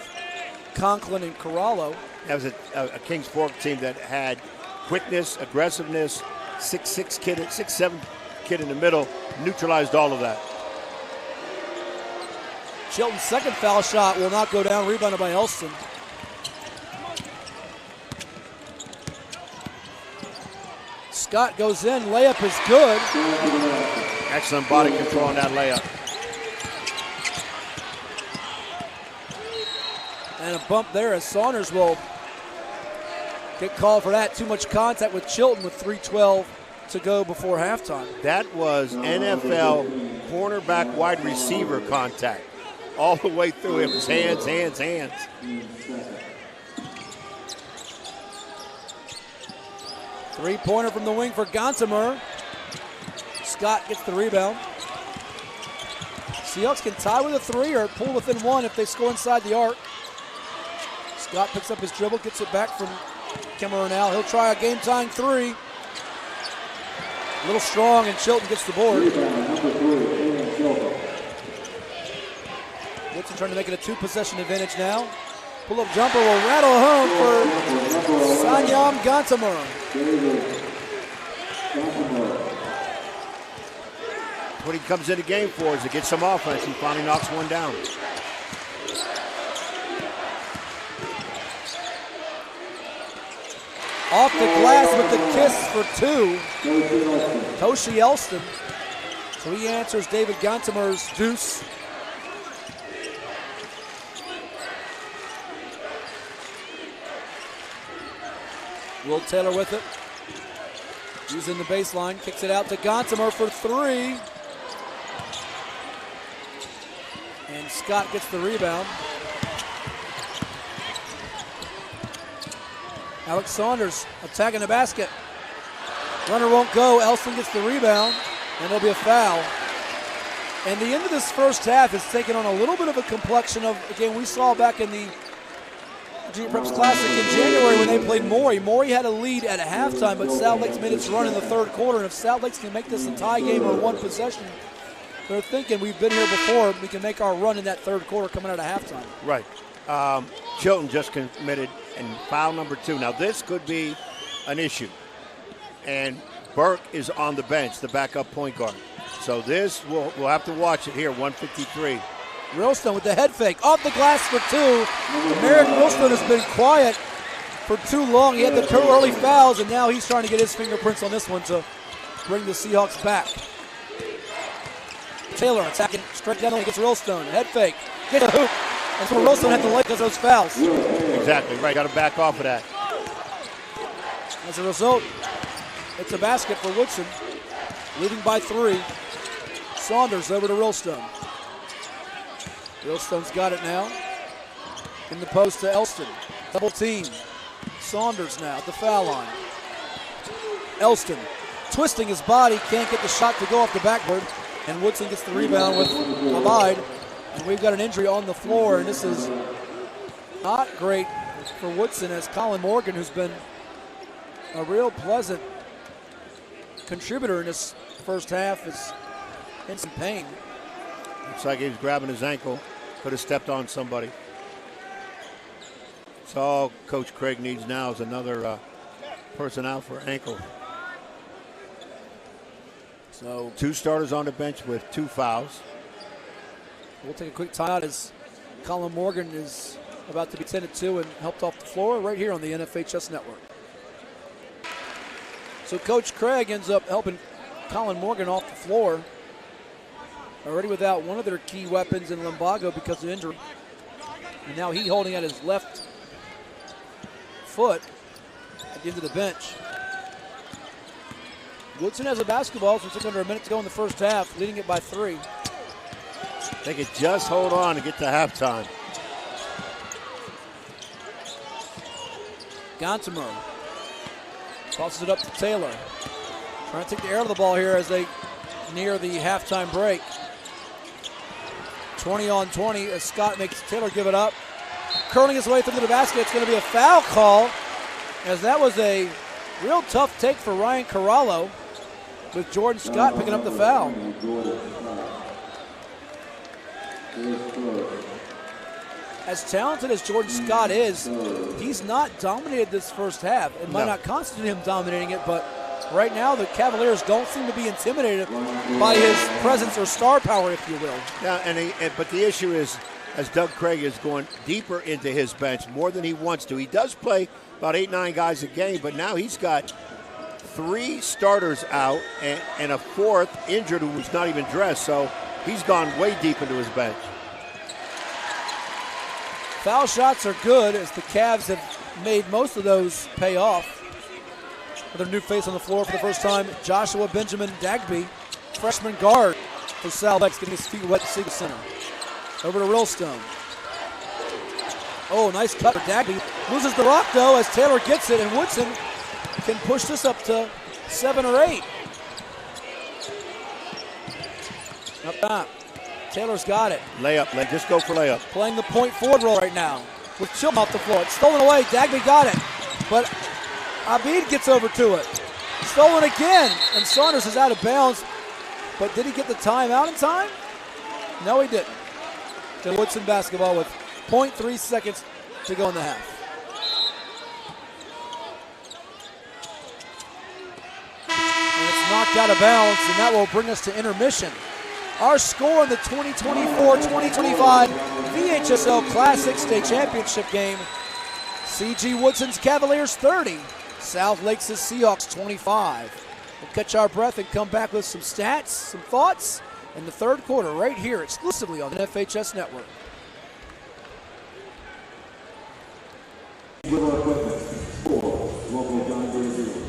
Conklin and Corralo. That was a Kings Fork team that had quickness, aggressiveness, 6'6" kid, 6'7" kid in the middle, neutralized all of that. Chilton's second foul shot will not go down, rebounded by Elston. Scott goes in, layup is good. Excellent body control on that layup. And a bump there as Saunders will get called for that. Too much contact with Chilton with 3:12 to go before halftime. That was NFL cornerback wide receiver contact. All the way through, it was hands, hands, hands. Three-pointer from the wing for Gontimer. Scott gets the rebound. Seahawks can tie with a 3 or pull within 1 if they score inside the arc. Scott picks up his dribble, gets it back from Kemmerer now. He'll try a game-tying 3. A little strong, and Chilton gets the board. Woodson trying to make it a 2-possession advantage now. Pull-up jumper will rattle home for Sanyam Gontimer. What he comes in the game for is to get some offense. He finally knocks one down. Off the glass with the kiss for two. Toshi Elston. So he answers David Gantimer's deuce. Will Taylor with it. Using the baseline, kicks it out to Gantimer for three. And Scott gets the rebound. Alex Saunders attacking the basket. Runner won't go. Elston gets the rebound, and there'll be a foul. And the end of this first half is taking on a little bit of a complexion of, again, we saw back in the Junior Preps Classic in January when they played Maury. Maury had a lead at halftime, but South Lakes made its run in the third quarter. And if South Lakes can make this a tie game or one possession, they're thinking we've been here before. We can make our run in that third quarter coming out of halftime. Right. Chilton just committed and foul number 2. Now this could be an issue. And Burke is on the bench, the backup point guard. So this, we'll have to watch it here, 153. Ralston with the head fake, off the glass for two. Merrick Ralston has been quiet for too long. He had the 2 early fouls, and now he's trying to get his fingerprints on this one to bring the Seahawks back. Taylor attacking straight down against Ralston. Head fake, get the hoop. That's where Ralston had to lay because of those fouls. Exactly right, got to back off of that. As a result, it's a basket for Woodson, leading by 3. Saunders over to Ralston. Ralston's got it now. In the post to Elston. Double team. Saunders now at the foul line. Elston twisting his body, can't get the shot to go off the backboard. And Woodson gets the rebound with Abide. And we've got an injury on the floor, and this is not great for Woodson as Colin Morgan, who's been a real pleasant contributor in this first half, is in some pain. Looks like he was grabbing his ankle. Could have stepped on somebody. So all Coach Craig needs now is another person out for ankle. So 2 starters on the bench with 2 fouls. We'll take a quick timeout as Colin Morgan is about to be tended to and helped off the floor right here on the NFHS Network. So Coach Craig ends up helping Colin Morgan off the floor. Already without one of their key weapons in Lumbago because of injury. And now he holding at his left foot at the end of the bench. Woodson has a basketball with just under a minute to go in the first half, leading it by 3. They could just hold on to get to halftime. Gantimer tosses it up to Taylor. Trying to take the air out of the ball here as they near the halftime break. 20 on 20 as Scott makes Taylor give it up. Curling his way through the basket. It's going to be a foul call as that was a real tough take for Ryan Corallo with Jordan Scott picking up the foul. As talented as Jordan Scott is, he's not dominated this first half. It might not constitute him dominating it, but right now the Cavaliers don't seem to be intimidated by his presence or star power, if you will. Yeah, but the issue is, as Doug Craig is going deeper into his bench more than he wants to. He does play about 8-9 guys a game, but now he's got 3 starters out and a 4th injured who's not even dressed, so he's gone way deep into his bench. Foul shots are good as the Cavs have made most of those pay off. Another new face on the floor for the first time, Joshua Benjamin Dagby, freshman guard for South Lakes, getting his feet wet to Segal Center. Over to Ralston. Oh, nice cut for Dagby. Loses the rock, though, as Taylor gets it, and Woodson can push this up to 7 or 8. Up top. Taylor's got it. Layup, just go for layup. Playing the point forward role right now with Chilton off the floor. It's stolen away. Dagby got it, but Abid gets over to it. Stolen again, and Saunders is out of bounds. But did he get the timeout in time? No, he didn't. To Woodson basketball with 0.3 seconds to go in the half. And it's knocked out of bounds, and that will bring us to intermission. Our score in the 2024-2025 VHSL Classic State Championship game, CG Woodson's Cavaliers 30, South Lakes' Seahawks 25. We'll catch our breath and come back with some stats, some thoughts in the third quarter right here exclusively on the FHS Network. With our equipment, for local John Deere dealer.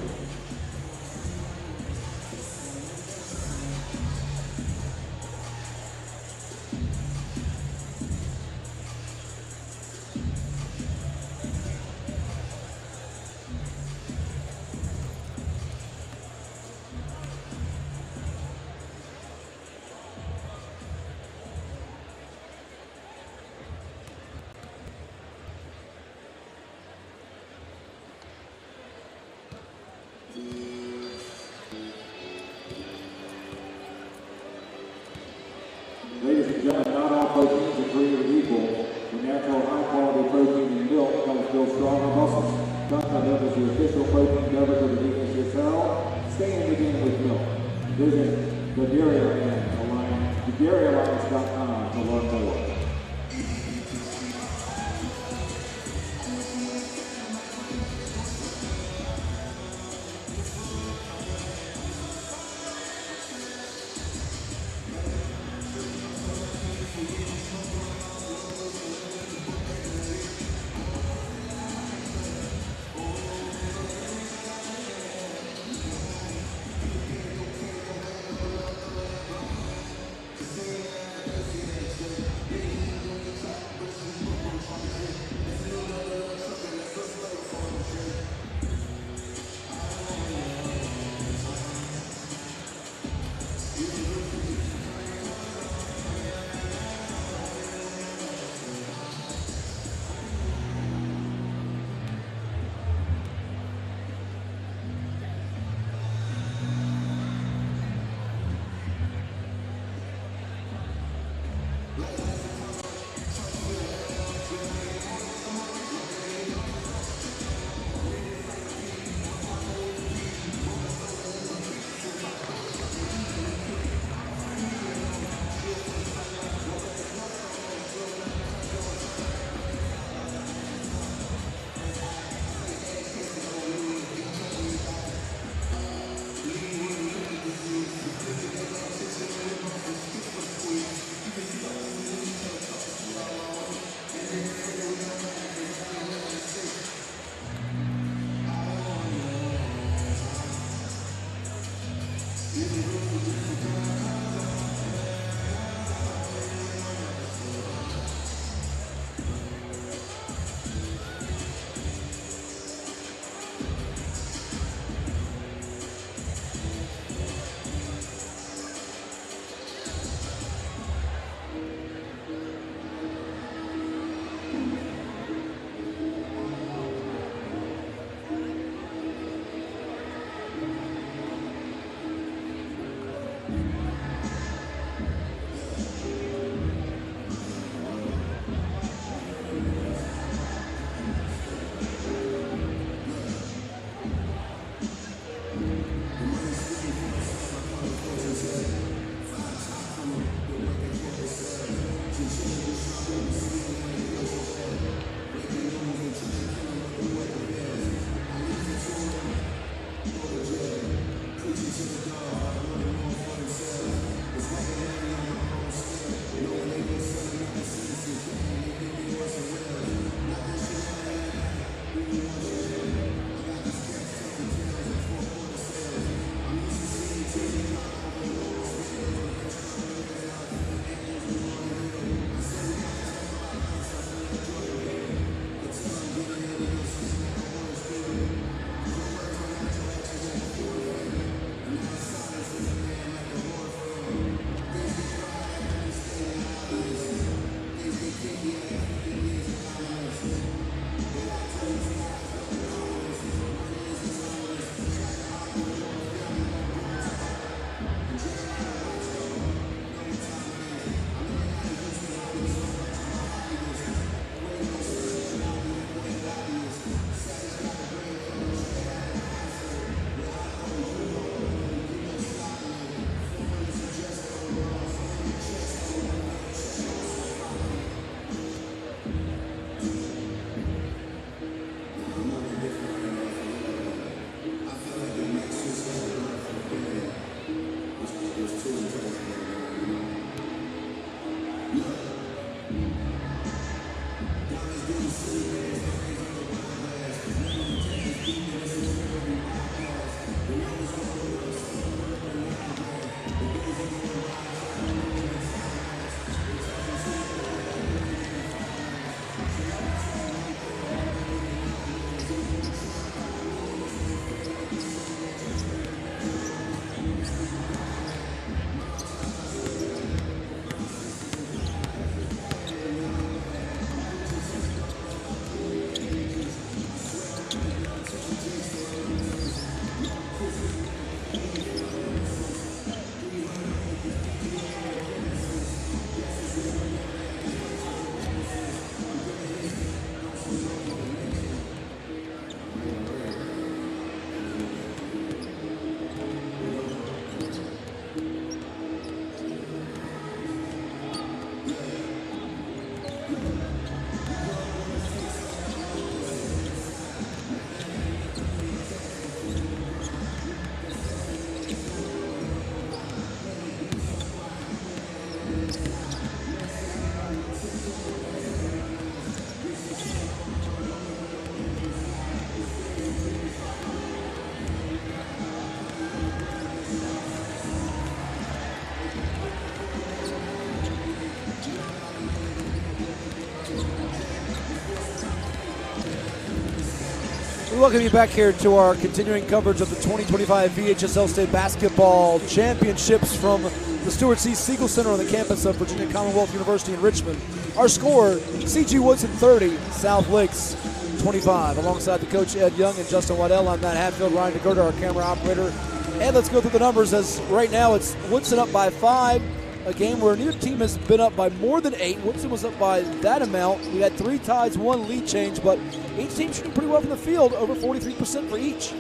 We welcome you back here to our continuing coverage of the 2025 VHSL State Basketball Championships from the Stuart C. Siegel Center on the campus of Virginia Commonwealth University in Richmond. Our score, C.G. Woodson 30, South Lakes 25. Alongside the coach Ed Young and Justin Waddell, I'm Matt Hatfield, Ryan DeGurda, our camera operator. And let's go through the numbers, as right now it's Woodson up by 5. A game where neither team has been up by more than 8. Woodson was up by that amount. We had 3 ties, 1 lead change, but each team shooting pretty well from the field, over 43% for each.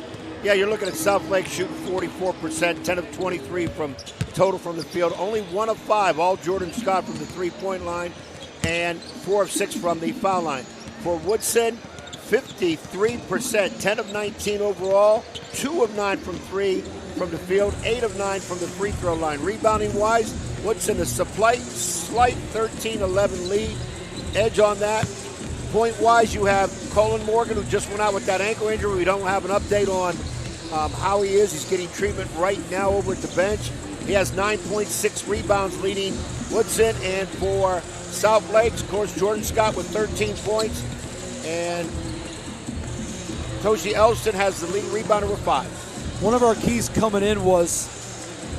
Yeah, you're looking at South Lake shooting 44%, 10 of 23 from total from the field. Only 1 of 5, all Jordan Scott from the three-point line, and 4 of 6 from the foul line. For Woodson, 53%, 10 of 19 overall, 2 of 9 from 3 from the field, 8 of 9 from the free throw line. Rebounding-wise, Woodson a slight 13-11 lead, edge on that. Point-wise, you have Colin Morgan, who just went out with that ankle injury. We don't have an update on how he is. He's getting treatment right now over at the bench. He has 9.6 rebounds, leading Woodson. And for South Lakes, of course, Jordan Scott with 13 points. And Toshi Elston has the leading rebounder with 5. One of our keys coming in was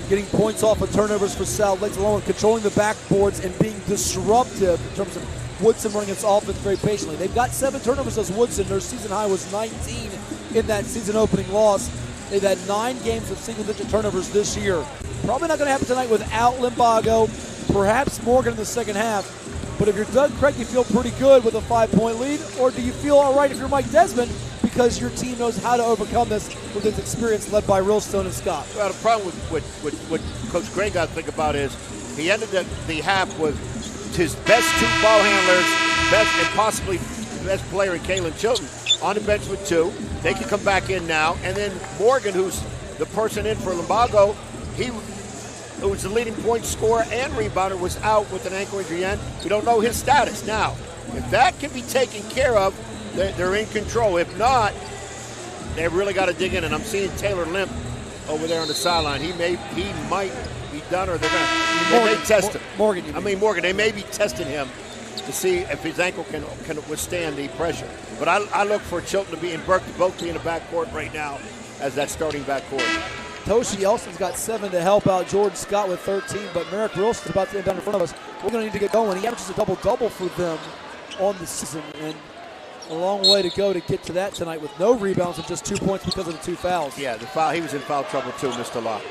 getting points off of turnovers for South Lakes, along with controlling the backboards and being disruptive in terms of Woodson running its offense very patiently. They've got 7 turnovers as Woodson. Their season high was 19 in that season opening loss. They've had 9 games with single-digit turnovers this year. Probably not going to happen tonight without Limbago, perhaps Morgan in the second half. But if you're Doug Craig, you feel pretty good with a 5-point lead, or do you feel all right if you're Mike Desmond, because your team knows how to overcome this with its experience led by Realstone and Scott? Well, the problem with what Coach Gray got to think about is he ended the half with his best 2 ball handlers, best and possibly best player in Kalen Chilton on the bench with 2. They can come back in now. And then Morgan, who's the person in for Limbago, who was the leading point scorer and rebounder, was out with an ankle injury end. We don't know his status. Now, if that can be taken care of, they're in control. If not, they've really got to dig in. And I'm seeing Taylor limp over there on the sideline. He might be done, or they may test him. Morgan, they may be testing him to see if his ankle can withstand the pressure. But I look for Chilton to be in Burke to both be in the backcourt right now as that starting backcourt. Toshi Elston's got 7 to help out Jordan Scott with 13, but Merrick Wilson's about to end down in front of us. We're going to need to get going. He averages a double-double for them on the season, and a long way to go to get to that tonight with no rebounds and just 2 points because of the 2 fouls. Yeah, the foul. He was in foul trouble too, Mr. Locke.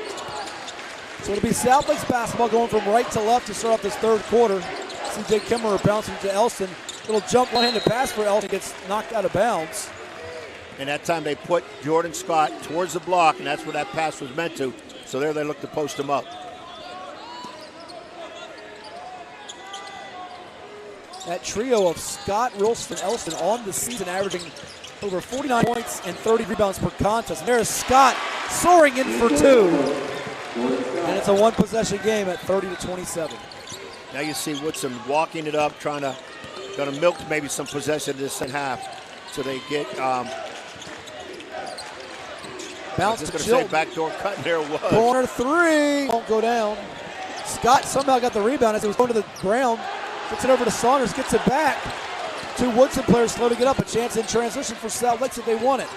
So it'll be South Lakes basketball going from right to left to start off this third quarter. C.J. Kimmerer bouncing to Elston. Little jump one-handed pass for Elston, gets knocked out of bounds. And that time they put Jordan Scott towards the block, and that's where that pass was meant to. So there they look to post him up. That trio of Scott, Wilson, Elston on the season, averaging over 49 points and 30 rebounds per contest. And there's Scott soaring in for 2. And it's a 1-possession game at 30-27. Now you see Woodson walking it up, going to milk maybe some possession in this second half. So they get bounce to to say backdoor cut, and there it was. Corner 3 won't go down. Scott somehow got the rebound as it was going to the ground. Gets it over to Saunders, gets it back. 2 Woodson players slow to get up. A chance in transition for South Lakes if they want it.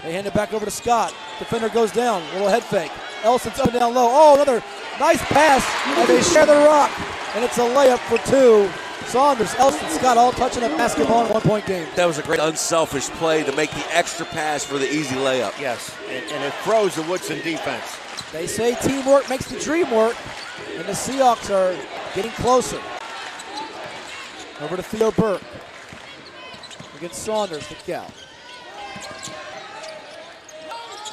They hand it back over to Scott. Defender goes down. Little head fake. Elston's up and down low. Oh, another nice pass. And they share the rock. And it's a layup for 2. Saunders, Elston, Scott all touching a basketball in a 1-point game. That was a great unselfish play to make the extra pass for the easy layup. Yes, and it froze the Woodson defense. They say teamwork makes the dream work. And the Seahawks are getting closer. Over to Theo Burke. Against Saunders, the cow.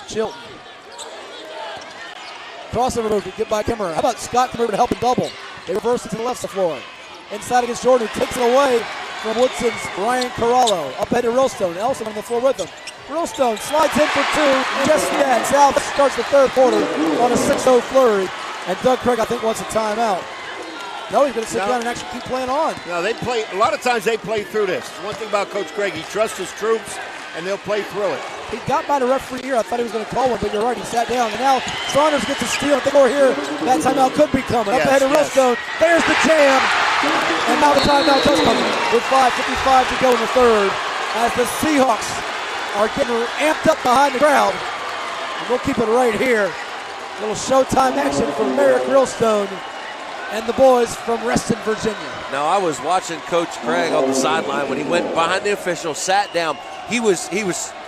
Chilton. Crossover move to get by Kimmerer. How about Scott come over to help him double? They reverse it to the left of the floor. Inside against Jordan, who takes it away from Woodson's Ryan Corallo. Up ahead to Realstone. Elson on the floor with him. Realstone slides in for 2. Just that. South starts the third quarter on a 6-0 flurry. And Doug Craig, I think, wants a timeout. No, he's going to sit down and actually keep playing on. No, they play. A lot of times they play through this. One thing about Coach Craig, he trusts his troops, and they'll play through it. He got by the referee here. I thought he was going to call one, but you're right. He sat down. And now Saunders gets a steal at the floor here. That timeout could be coming. Up ahead to Realstone. There's the jam. And now the timeout does come with 5:55 to go in the third as the Seahawks are getting amped up behind the crowd. And we'll keep it right here. A little Showtime action from Merrick Rillstone and the boys from Reston, Virginia. Now, I was watching Coach Craig on the sideline when he went behind the official, sat down. He was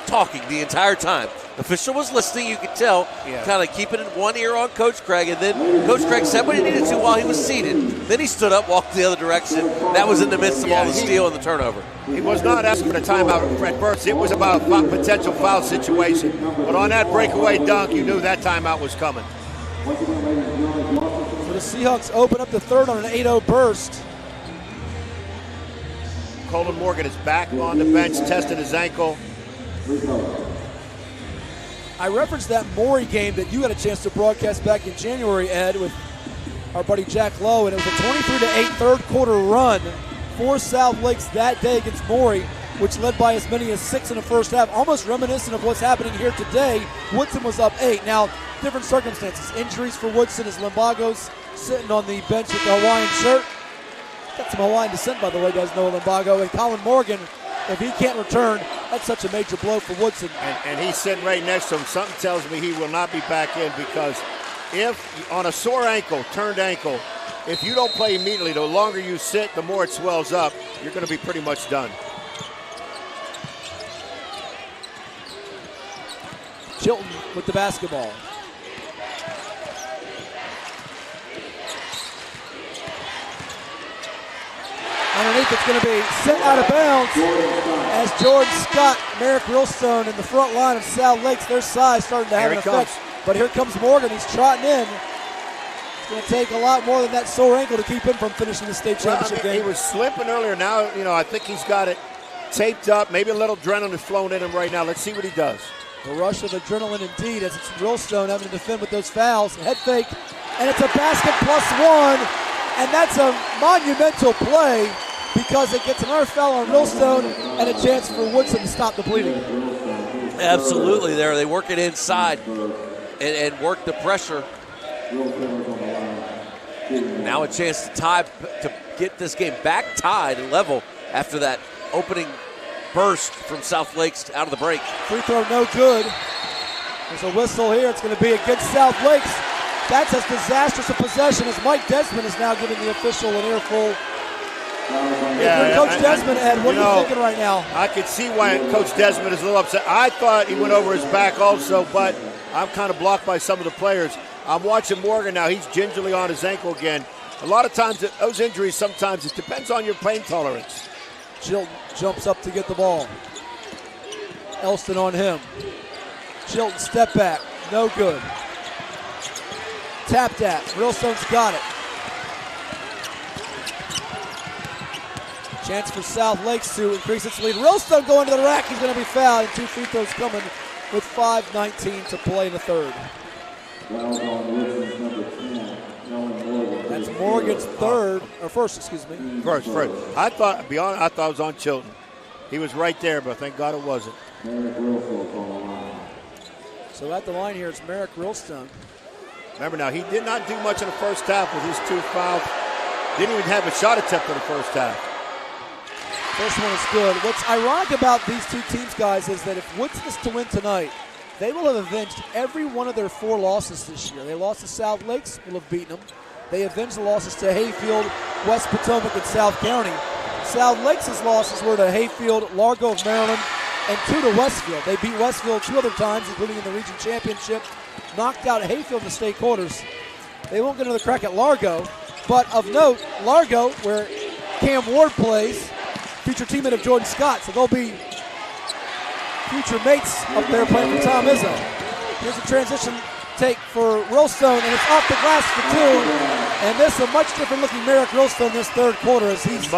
talking the entire time. The official was listening, you could tell, kind of keeping one ear on Coach Craig, and then Coach Craig said what he needed to while he was seated. Then he stood up, walked the other direction. That was in the midst of all the steal and the turnover. He was not asking for the timeout, Fred Burks. It was about a potential foul situation. But on that breakaway dunk, you knew that timeout was coming. So the Seahawks open up the third on an 8-0 burst. Colin Morgan is back on the bench, testing his ankle. I referenced that Maury game that you had a chance to broadcast back in January, Ed, with our buddy Jack Lowe, and it was a 23-8 third quarter run for South Lakes that day against Maury, which led by as many as 6 in the first half, almost reminiscent of what's happening here today. Woodson was up 8. Now, different circumstances. Injuries for Woodson as Limbago's sitting on the bench with the Hawaiian shirt. Got some Hawaiian descent, by the way, does Noah Limbago. And Colin Morgan, if he can't return, that's such a major blow for Woodson. And he's sitting right next to him. Something tells me he will not be back in, because if on a sore ankle, turned ankle, if you don't play immediately, the longer you sit, the more it swells up. You're going to be pretty much done. Chilton with the basketball. Underneath, it's going to be sent out of bounds as Jordan Scott, Merrick Rillstone in the front line of South Lakes. Their size starting to have an effect. But here comes Morgan. He's trotting in. It's going to take a lot more than that sore ankle to keep him from finishing the state championship game. He was slipping earlier. Now, I think he's got it taped up. Maybe a little adrenaline is flowing in him right now. Let's see what he does. A rush of adrenaline indeed, as it's Rillstone having to defend with those fouls. Head fake, and it's a basket +1, and that's a monumental play because it gets another foul on Rillstone and a chance for Woodson to stop the bleeding. Absolutely there. They work it inside and work the pressure. Now a chance to get this game back tied and level after that opening burst from South Lakes out of the break. Free throw no good. There's a whistle here. It's going to be against South Lakes. That's as disastrous a possession as Mike Desmond is now giving the official an earful. Coach Desmond, Ed, what are you thinking right now? I could see why Coach Desmond is a little upset. I thought he went over his back also, but I'm kind of blocked by some of the players. I'm watching Morgan now. He's gingerly on his ankle again. A lot of times, those injuries, sometimes it depends on your pain tolerance. Chilton jumps up to get the ball. Elston on him. Chilton step back, no good. Tapped at, Rillstone's got it. Chance for South Lakes to increase its lead. Rillstone going to the rack, he's going to be fouled, and 2 free throws coming with 5:19 to play in the third. That's Morgan's first, excuse me. First. I thought it was on Chilton. He was right there, but thank God it wasn't. So at the line here, it's Merrick Rillstone. Remember now, he did not do much in the first half with his 2 fouls. Didn't even have a shot attempt in the first half. First one is good. What's ironic about these two teams, guys, is that if Woodson is to win tonight, they will have avenged every one of their 4 losses this year. They lost to South Lakes, will have beaten them. They avenged the losses to Hayfield, West Potomac, and South County. South Lakes' losses were to Hayfield, Largo of Maryland, and 2 to Westfield. They beat Westfield 2 other times, including in the region championship, knocked out Hayfield in the state quarters. They won't get another crack at Largo, but of note, Largo, where Cam Ward plays, future teammate of Jordan Scott, so they'll be future mates up there playing for Tom Izzo. Here's a transition take for Rillstone, and it's off the glass for 2. And this is a much different looking Merrick Rillstone this third quarter as he's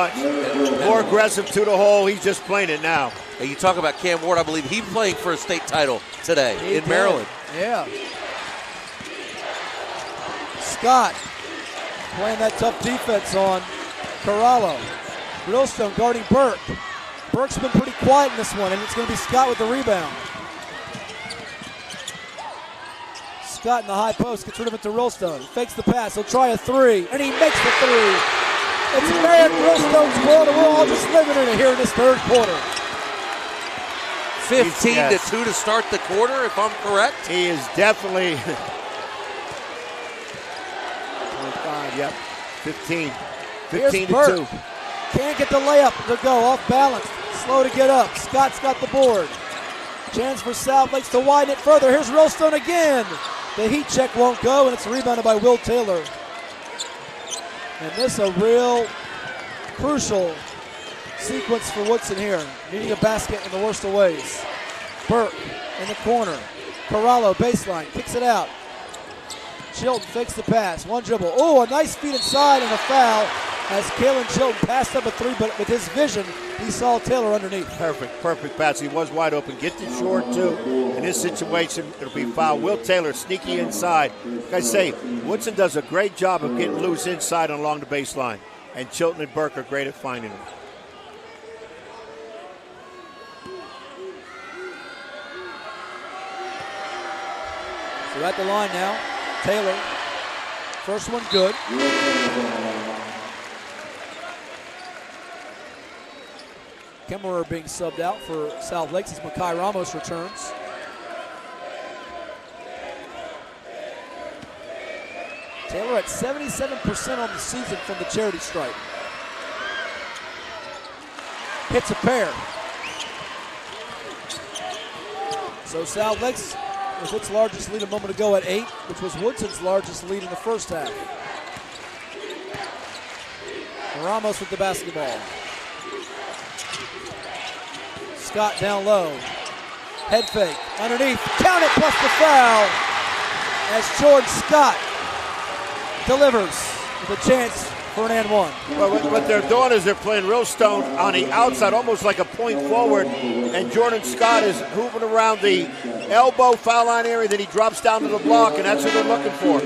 more aggressive to the hole. He's just playing it now. And you talk about Cam Ward, I believe he's playing for a state title today in Maryland. Yeah. Scott playing that tough defense on Corallo. Rillstone guarding Burke. Burke's been pretty quiet in this one, and it's going to be Scott with the rebound. Scott in the high post gets rid of it to Rillstone. Fakes the pass. He'll try a 3, and he makes the 3. It's Merrick Rillstone's world, and we're all just living in it here in this third quarter. 15-2 to start the quarter, if I'm correct. He is definitely 25, yep, 15 to 2. Can't get the layup to go, off balance. Slow to get up. Scott's got the board. Chance for South Lakes to widen it further. Here's Rillstone again. The heat check won't go, and it's rebounded by Will Taylor. And this a real crucial sequence for Woodson here. Needing a basket in the worst of ways. Burke in the corner. Corralo baseline, kicks it out. Chilton fakes the pass, one dribble. Oh, a nice feed inside and a foul as Kalen Chilton passed up a three, but with his vision, he saw Taylor underneath. Perfect pass. He was wide open. Get the short, too. In this situation, it'll be foul. Will Taylor sneaky inside. Like I say, Woodson does a great job of getting loose inside and along the baseline, and Chilton and Burke are great at finding him. So at the line now, Taylor. First one good. Kemmerer being subbed out for South Lakes as Makai Ramos returns. Taylor at 77% on the season from the charity stripe. Hits a pair. So South Lakes with its largest lead a moment ago at 8, which was Woodson's largest lead in the first half. Ramos with the basketball. Scott down low. Head fake. Underneath. Count it plus the foul. As Jordan Scott delivers with a chance for an and one. Well, what they're doing is they're playing Rillstone on the outside, almost like a point forward, and Jordan Scott is hooping around the elbow foul line area, then he drops down to the block, and that's what they're looking for.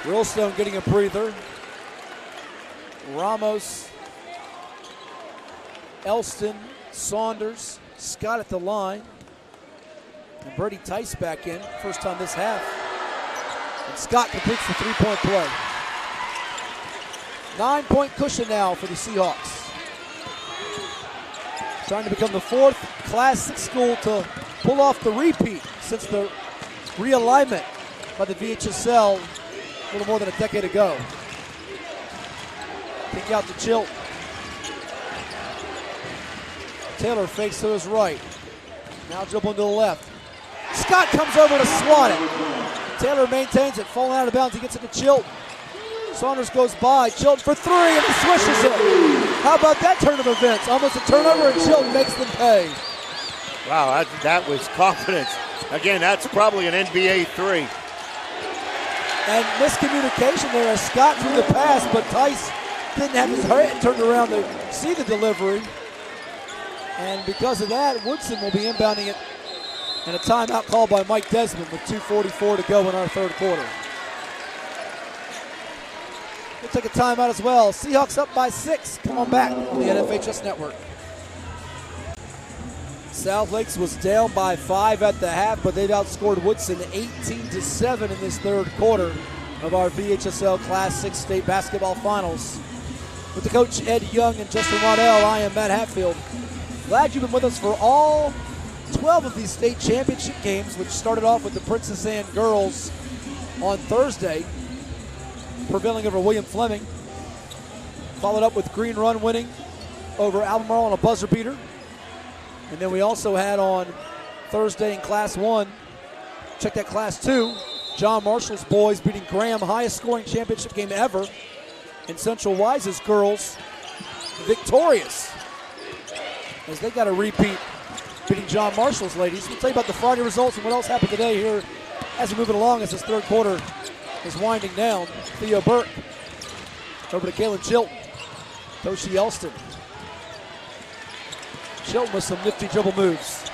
Rillstone getting a breather. Ramos, Elston, Saunders, Scott at the line. And Brady Tice back in, first time this half. And Scott completes the three-point play. 9-point cushion now for the Seahawks. Trying to become the fourth Class 6 school to pull off the repeat since the realignment by the VHSL a little more than a decade ago. Kick out to Chilton. Taylor fakes to his right. Now dribbling to the left. Scott comes over to swat it. Taylor maintains it, falling out of bounds. He gets it to Chilton. Saunders goes by. Chilton for three, and he swishes it. How about that turn of events? Almost a turnover, and Chilton makes them pay. Wow, that was confidence. Again, that's probably an NBA three. And miscommunication there as Scott threw the pass, but Tice didn't have his head turned around to see the delivery. And because of that, Woodson will be inbounding it. And a timeout called by Mike Desmond with 2:44 to go in our third quarter. We'll take a timeout as well. Seahawks up by 6. Come on back on the NFHS Network. South Lakes was down by 5 at the half, but they've outscored Woodson 18-7 in this third quarter of our VHSL Class 6 State Basketball Finals. With the coach Ed Young and Justin Waddell, I am Matt Hatfield. Glad you've been with us for all 12 of these state championship games, which started off with the Princess Anne girls on Thursday, prevailing over William Fleming. Followed up with Green Run winning over Albemarle on a buzzer beater. And then we also had on Thursday in Class 1, check that Class 2, John Marshall's boys beating Graham, highest scoring championship game ever. And Central Wise's girls victorious as they got a repeat beating John Marshall's ladies. We'll tell you about the Friday results and what else happened today here as we move it along as this third quarter is winding down. Theo Burke over to Kalen Chilton. Toshi Elston. Chilton with some nifty dribble moves.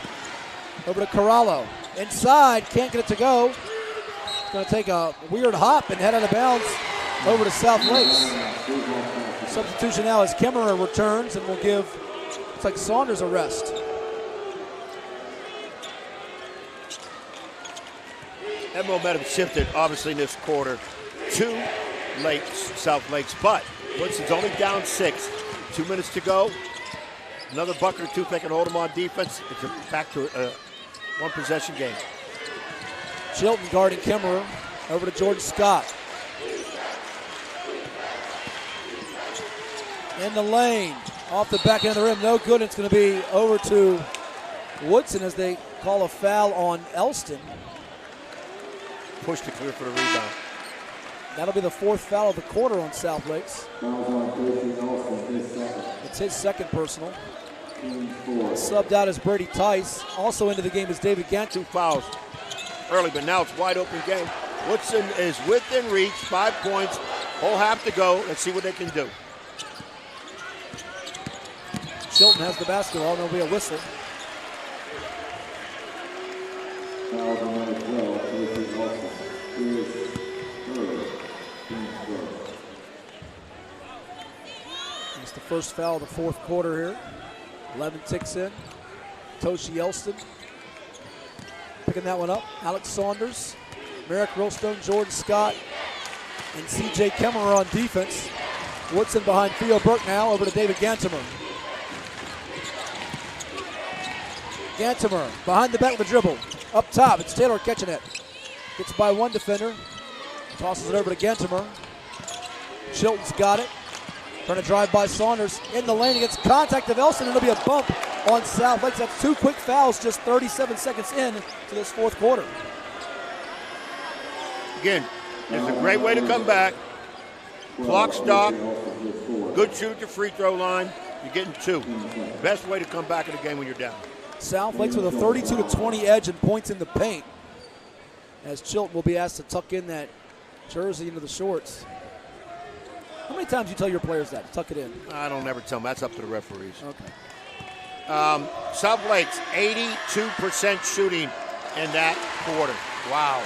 Over to Corralo. Inside, can't get it to go. It's going to take a weird hop and head out of bounds over to South Lakes. Substitution now as Kemmerer returns and will give, looks like Saunders a rest. That momentum shifted, obviously, in this quarter to South Lakes, but Woodson's only down 6. 2 minutes to go. Another bucket or two if they can hold them on defense. It's back to a one-possession game. Chilton guarding Kimmerer. Over to Jordan Scott. In the lane. Off the back end of the rim. No good. It's going to be over to Woodson as they call a foul on Elston. Push to clear for the rebound. That'll be the fourth foul of the quarter on South Lakes. It's his second personal. Subbed out as Brady Tice. Also into the game is David Gant. 2 fouls early, but now it's wide open game. Woodson is within reach, 5 points, whole half to go. Let's see what they can do. Chilton has the basketball, and there'll be a whistle. It's the first foul of the fourth quarter here. 11 ticks in. Toshi Elston picking that one up. Alex Saunders, Merrick Rillstone, Jordan Scott, and C.J. Kemmerer on defense. Woodson behind Theo Burke now. Over to David Gantimer. Gantimer behind the back with a dribble. Up top, it's Taylor catching it. Gets by one defender. Tosses it over to Gantimer. Chilton's got it. Trying to drive by Saunders. In the lane, he gets contact of Elston, and it'll be a bump on South Lakes. That's 2 quick fouls just 37 seconds in to this fourth quarter. Again, it's a great way to come back. Clock stop. Good shoot at the free throw line. You're getting 2. Best way to come back in a game when you're down. South Lakes with a 32-20 edge and points in the paint, as Chilton will be asked to tuck in that jersey into the shorts. How many times do you tell your players that? Tuck it in. I don't ever tell them. That's up to the referees. Okay. South Lakes, 82% shooting in that quarter. Wow.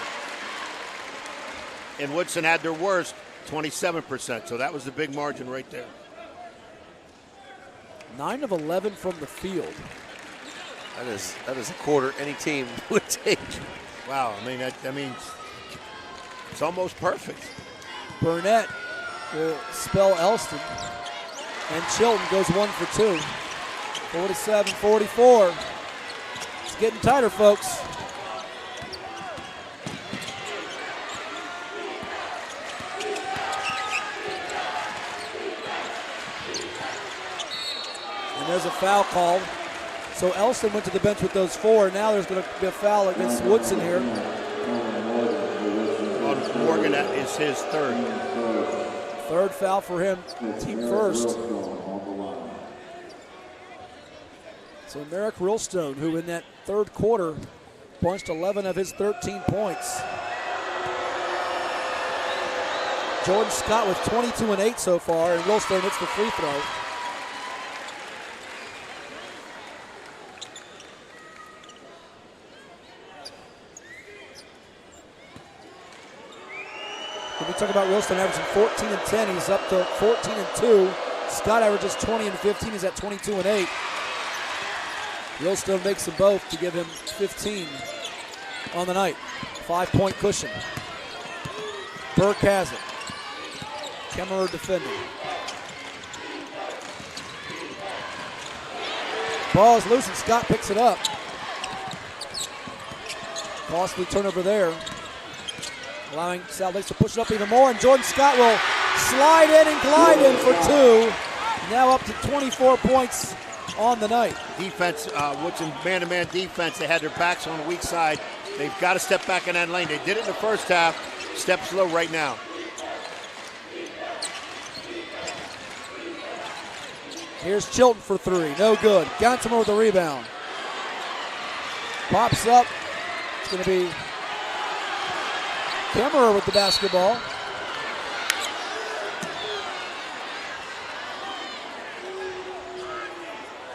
And Woodson had their worst, 27%. So that was the big margin right there. 9 of 11 from the field. That is a quarter any team would take. Wow, I mean, that means it's almost perfect. Burnett will spell Elston, and Chilton goes 1 for 2. 47-44. It's getting tighter, folks. And there's a foul called. So Elston went to the bench with those 4. Now there's going to be a foul against Woodson here. On Morgan, that is his third. Third foul for him, team first. So Merrick Rillstone, who in that third quarter punched 11 of his 13 points. Jordan Scott with 22 and 8 so far, and Rillstone hits the free throw. When we talk about Rillstone averaging 14 and 10, he's up to 14 and 2. Scott averages 20 and 15, he's at 22 and 8. Rillstone makes them both to give him 15 on the night. 5-point cushion. Burke has it. Kemmerer defending. Ball is loose and Scott picks it up. Costly turnover there. Allowing South Lakes to push it up even more, and Jordan Scott will slide in and glide in for 2. Now up to 24 points on the night. Defense, Woodson man-to-man defense. They had their backs on the weak side. They've got to step back in that lane. They did it in the first half. Step slow right now. Here's Chilton for 3. No good. Gantimer with the rebound. Pops up. It's going to be Kemmerer with the basketball.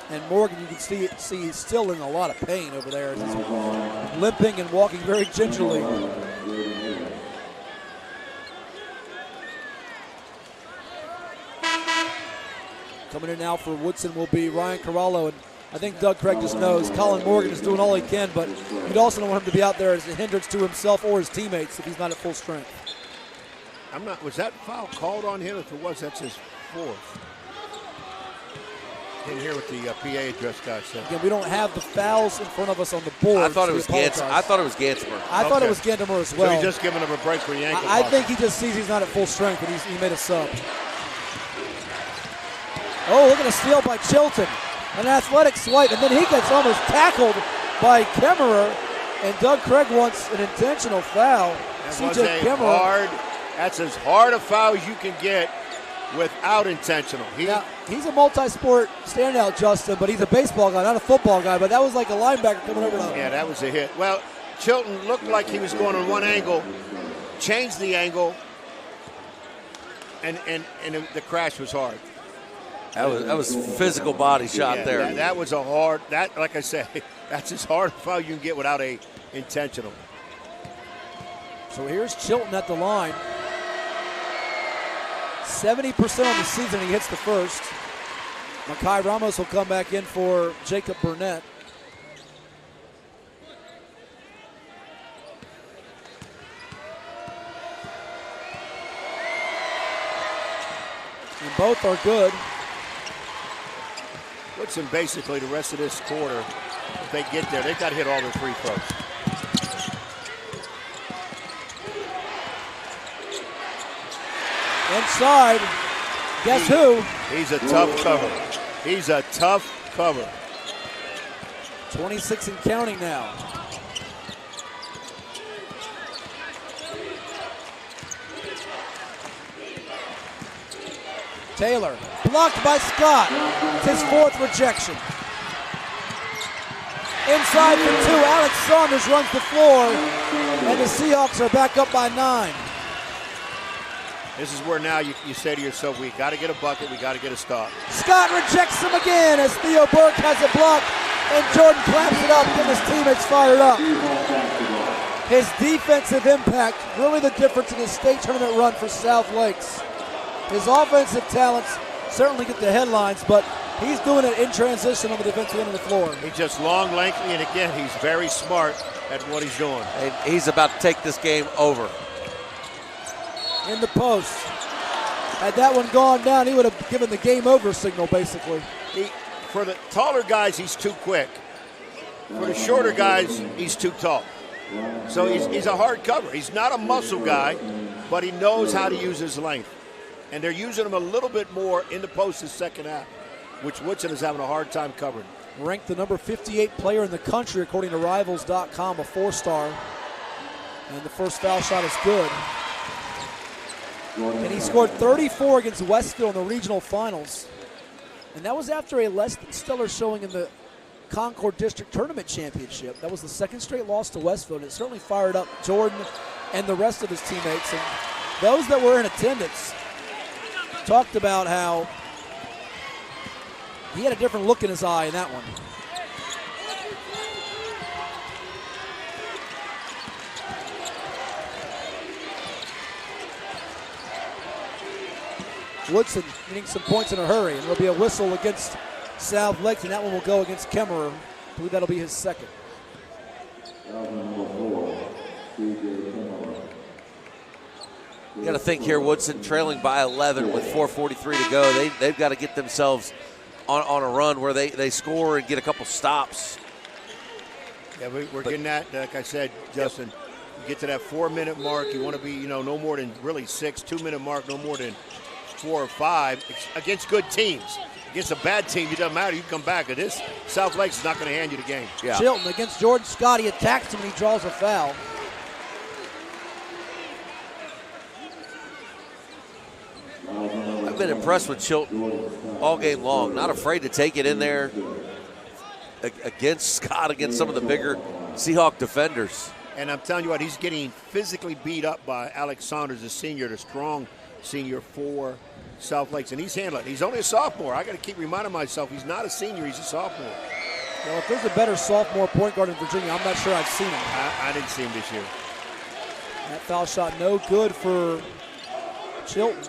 And Morgan, you can see he's still in a lot of pain over there. He's limping and walking very gingerly. Coming in now for Woodson will be Ryan Corallo, and I think Doug Craig just knows Colin Morgan is doing all he can, but you'd also don't want him to be out there as a hindrance to himself or his teammates if he's not at full strength. Was that foul called on him? If it was, that's his 4th. Didn't hear what the PA address guy said. Again, we don't have the fouls in front of us on the board. I thought it was Gansmer. I thought it was Gansmer. I thought it was Gandemer as well. So he's just giving him a break for the ankle. I think he just sees he's not at full strength, and he made a sub. Oh, look at a steal by Chilton. An athletic swipe, and then he gets almost tackled by Kemmerer, and Doug Craig wants an intentional foul. That's as hard a foul as you can get without intentional. Now, he's a multi-sport standout, Justin, but he's a baseball guy, not a football guy, but that was like a linebacker coming over to him. Yeah, that was a hit. Well, Chilton looked like he was going on one angle, changed the angle, and the crash was hard. That was physical body shot there. That was a hard, like I said, that's as hard a foul you can get without a intentional. So here's Chilton at the line. 70% on the season, he hits the first. Makai Ramos will come back in for Jacob Burnett. And both are good. Woodson basically the rest of this quarter, if they get there, they've got to hit all their free throws. Inside, guess who? He's a tough cover. He's a tough cover. 26 and counting now. Taylor, blocked by Scott. It's his fourth rejection. Inside for two, Alex Saunders runs the floor, and the Seahawks are back up by 9. This is where now you say to yourself, we got to get a bucket, we got to get a stop. Scott rejects him again as Theo Burke has a block, and Jordan claps it up, getting his teammates fired up. His defensive impact, really the difference in the state tournament run for South Lakes. His offensive talents certainly get the headlines, but he's doing it in transition on the defensive end of the floor. He's just long, lengthy, and again, he's very smart at what he's doing. And he's about to take this game over. In the post. Had that one gone down, he would have given the game over signal, basically. For the taller guys, he's too quick. For the shorter guys, he's too tall. So he's a hard cover. He's not a muscle guy, but he knows how to use his length. And they're using him a little bit more in the post the second half, which Woodson is having a hard time covering. Ranked the number 58 player in the country, according to Rivals.com, a 4-star. And the first foul shot is good. And he scored 34 against Westfield in the regional finals. And that was after a less than stellar showing in the Concord District Tournament Championship. That was the second straight loss to Westfield. It certainly fired up Jordan and the rest of his teammates. And those that were in attendance talked about how he had a different look in his eye in that one. Woodson needing some points in a hurry, and there'll be a whistle against South Lakes, and that one will go against Kemmerer. I believe that'll be his second. You got to think here, Woodson trailing by 11 with 4:43 to go. They've got to get themselves on a run where they score and get a couple stops. Yeah, we're getting that, like I said, Justin. You get to that 4-minute mark, you want to be, no more than really 6, 2-minute mark, no more than 4 or 5 against good teams. Against a bad team, it doesn't matter. You come back. This South Lakes is not going to hand you the game. Yeah. Chilton against Jordan Scott. He attacks him and he draws a foul. I've been impressed with Chilton all game long. Not afraid to take it in there against Scott, against some of the bigger Seahawk defenders. And I'm telling you what, he's getting physically beat up by Alex Saunders, the senior, the strong senior for South Lakes. And he's handling it. He's only a sophomore. I got to keep reminding myself he's not a senior, he's a sophomore. Well, if there's a better sophomore point guard in Virginia, I'm not sure I've seen him. I didn't see him this year. That foul shot no good for Chilton.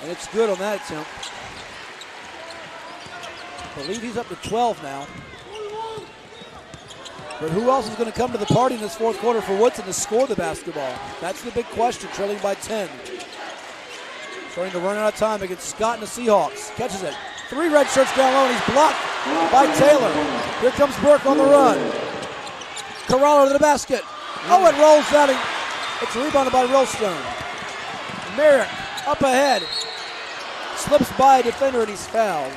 And it's good on that attempt. I believe he's up to 12 now. But who else is going to come to the party in this fourth quarter for Woodson to score the basketball? That's the big question, trailing by 10. Starting to run out of time against Scott and the Seahawks. Catches it. 3 red shirts down low, and he's blocked by Taylor. Here comes Burke on the run. Corralo to the basket. Oh, it rolls out. It's rebounded by Rillstone. Merrick up ahead. Slips by a defender, and he's fouled.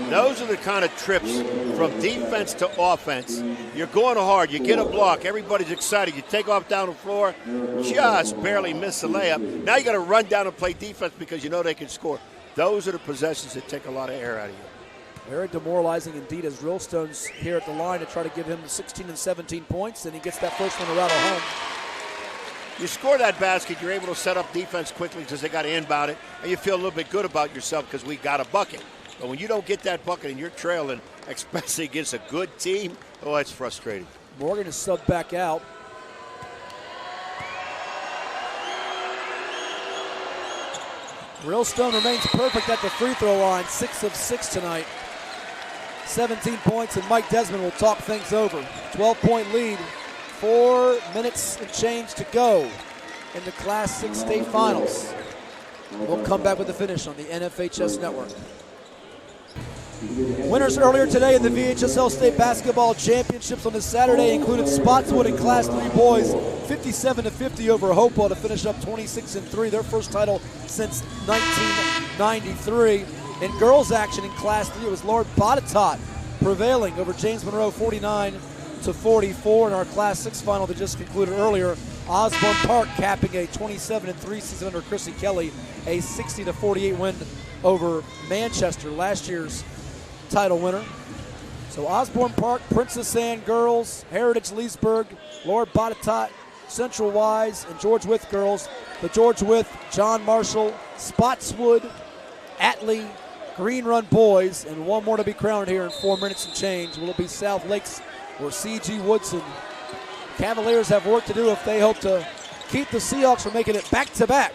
Those are the kind of trips from defense to offense. You're going hard. You get a block. Everybody's excited. You take off down the floor. Just barely miss the layup. Now you got to run down and play defense because you know they can score. Those are the possessions that take a lot of air out of you. Very demoralizing indeed as Rillstone's here at the line to try to give him 16 and 17 points, and he gets that first one to rattle home. You score that basket, you're able to set up defense quickly because they got to inbound it, and you feel a little bit good about yourself because we got a bucket. But when you don't get that bucket and you're trailing, especially against a good team, oh, that's frustrating. Morgan is subbed back out. Rillstone remains perfect at the free throw line, 6 of 6 tonight. 17 points, and Mike Desmond will talk things over. 12-point lead, 4 minutes and change to go in the Class 6 state finals. We'll come back with the finish on the NFHS Network. Winners earlier today in the VHSL State Basketball Championships on this Saturday included Spotswood in Class 3 boys, 57-50 over Hopewell to finish up 26-3, their first title since 1993. In girls action in Class 3, it was Lord Botetourt prevailing over James Monroe 49-44 in our Class 6 final that just concluded earlier. Osborne Park capping a 27-3 season under Chrissy Kelly, a 60-48 win over Manchester, last year's title winner. So Osborne Park, Princess Anne girls, Heritage Leesburg, Lord Botetourt, Central Wise, and George Wythe girls. The George Wythe, John Marshall, Spotswood, Atlee, Green Run boys, and one more to be crowned here in 4 minutes and change. Will it be South Lakes or C.G. Woodson? Cavaliers have work to do if they hope to keep the Seahawks from making it back-to-back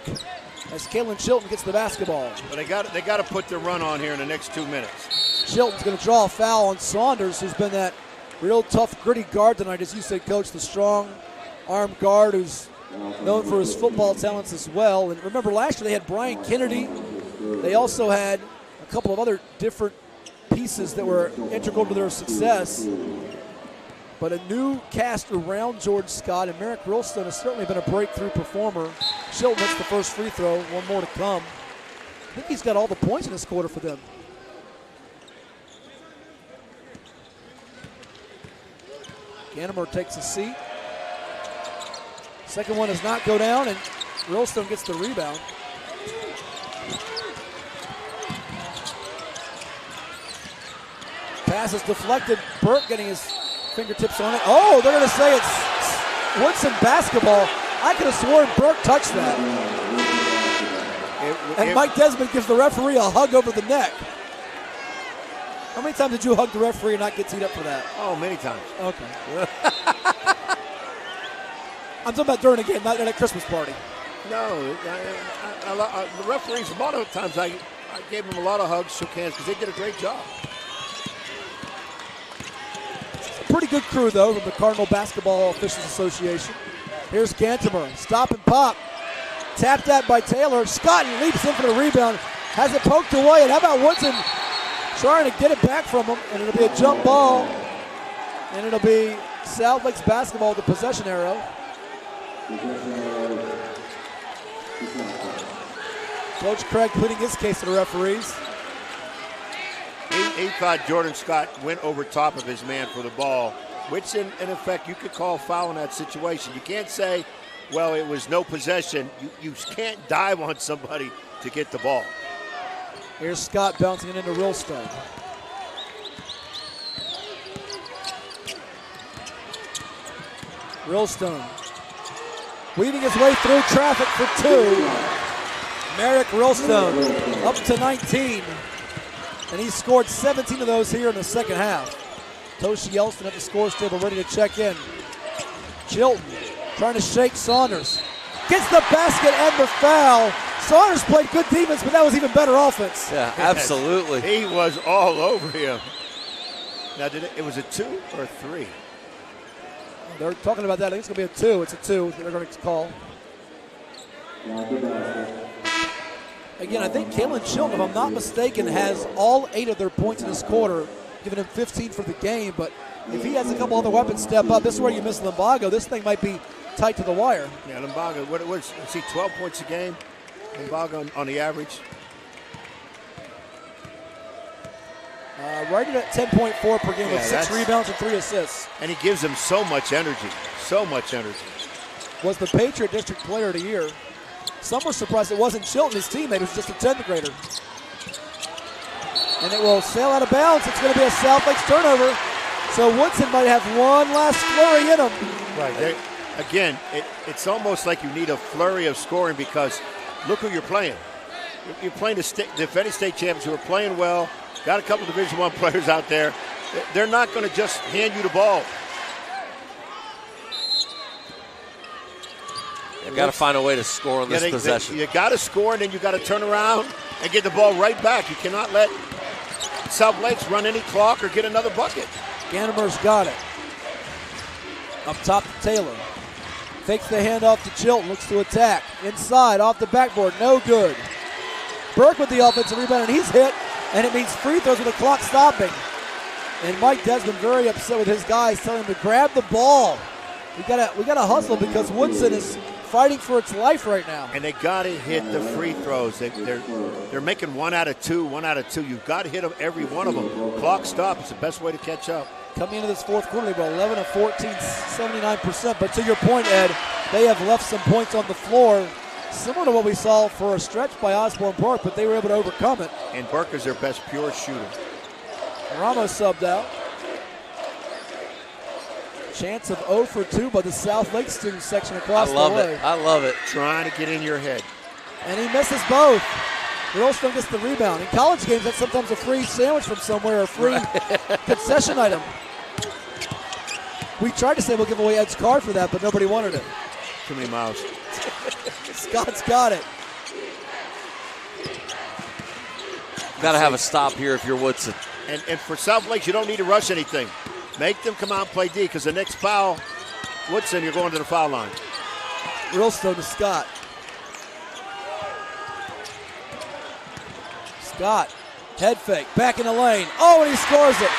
as Kalen Chilton gets the basketball. But they got to put their run on here in the next 2 minutes. Chilton's going to draw a foul on Saunders, who's been that real tough, gritty guard tonight. As you said, Coach, the strong arm guard who's known for his football talents as well. And remember, last year they had Brian Kennedy. They also had a couple of other different pieces that were integral to their success. But a new cast around George Scott, and Merrick Rillstone has certainly been a breakthrough performer. Chilton hits the first free throw, one more to come. I think he's got all the points in this quarter for them. Gannemer takes a seat. Second one does not go down, and Rillstone gets the rebound. Pass is deflected. Burke getting his fingertips on it. Oh, they're going to say it's Woodson basketball. I could have sworn Burke touched that. And Mike Desmond gives the referee a hug over the neck. How many times did you hug the referee and not get teed up for that? Oh, many times. Okay. I'm talking about during a game, not at a Christmas party. No, the referees, a lot of times I gave them a lot of hugs, shook hands, because they did a great job. Pretty good crew, though, from the Cardinal Basketball Officials Association. Here's Gantemer, stop and pop. Tapped that by Taylor. Scott leaps in for the rebound. Has it poked away, and how about Woodson trying to get it back from him, and it'll be a jump ball, and it'll be South Lakes basketball with the possession arrow. Coach Craig pleading his case to the referees. He thought Jordan Scott went over top of his man for the ball, which in effect you could call foul in that situation. You can't say, well, it was no possession. You can't dive on somebody to get the ball. Here's Scott bouncing it into Rillstone. Rillstone weaving his way through traffic for two. Merrick Rillstone up to 19. And he scored 17 of those here in the second half. Toshi Elston at the scores table ready to check in. Chilton trying to shake Saunders. Gets the basket and the foul. Saunders played good defense, but that was even better offense. Yeah, absolutely. He was all over him. Now, it was a 2 or a 3? They're talking about that. I think it's going to be a 2. It's a 2 they're going to call. Again, I think Kalen Chilton, if I'm not mistaken, has all 8 of their points in this quarter, giving him 15 for the game. But if he has a couple other weapons step up, this is where you miss Limbago. This thing might be tight to the wire. Yeah, Limbago, what is he, 12 points a game? Limbago on the average? Right at 10.4 per game with 6 rebounds and 3 assists. And he gives them so much energy, so much energy. Was the Patriot District Player of the Year. Some were surprised it wasn't Chilton, his teammate, it was just a 10th grader. And it will sail out of bounds. It's going to be a South Lakes turnover. So Woodson might have one last flurry in him. Right. Again, it's almost like you need a flurry of scoring because look who you're playing. You're playing the defending state champions who are playing well. Got a couple of Division I players out there. They're not going to just hand you the ball. You've got to find a way to score on this possession. You got to score, and then you got to turn around and get the ball right back. You cannot let South Lakes run any clock or get another bucket. Ganymer's got it. Up top to Taylor. Fakes the handoff to Chilton, looks to attack. Inside, off the backboard, no good. Burke with the offensive rebound, and he's hit, and it means free throws with the clock stopping. And Mike Desmond very upset with his guys, telling him to grab the ball. We gotta hustle because Woodson is fighting for its life right now. And they got to hit the free throws. They're making 1 out of 2, 1 out of 2. You've got to hit them, every one of them. Clock stop is the best way to catch up. Coming into this fourth quarter, they were 11 of 14, 79%. But to your point, Ed, they have left some points on the floor, similar to what we saw for a stretch by Osborne Park, but they were able to overcome it. And Burke is their best pure shooter. Ramos subbed out. Chance of 0 for 2 by the South Lake student section across the way. I love it. Trying to get in your head. And he misses both. Wilson gets the rebound. In college games, that's sometimes a free sandwich from somewhere, a free concession item. We tried to say we'll give away Ed's card for that, but nobody wanted it. Too many miles. Scott's got it. Got to have a stop here if you're Woodson. And for South Lakes, you don't need to rush anything. Make them come out and play D, because the next foul, Woodson, you're going to the foul line. Realstone to Scott. Scott, head fake, back in the lane. Oh, and he scores it.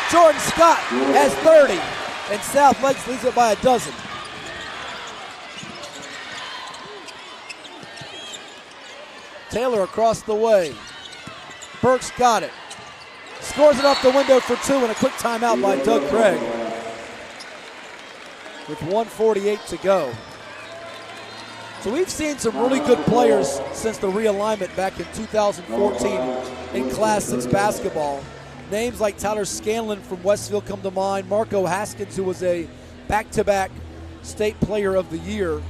Jordan Scott has 30, and South Lakes leads it by a dozen. Taylor across the way. Burke's got it. Scores it off the window for 2, and a quick timeout by Doug Craig. With 1:48 to go. So we've seen some really good players since the realignment back in 2014 in Class 6 basketball. Names like Tyler Scanlon from Westfield come to mind. Marco Haskins, who was a back-to-back state player of the year.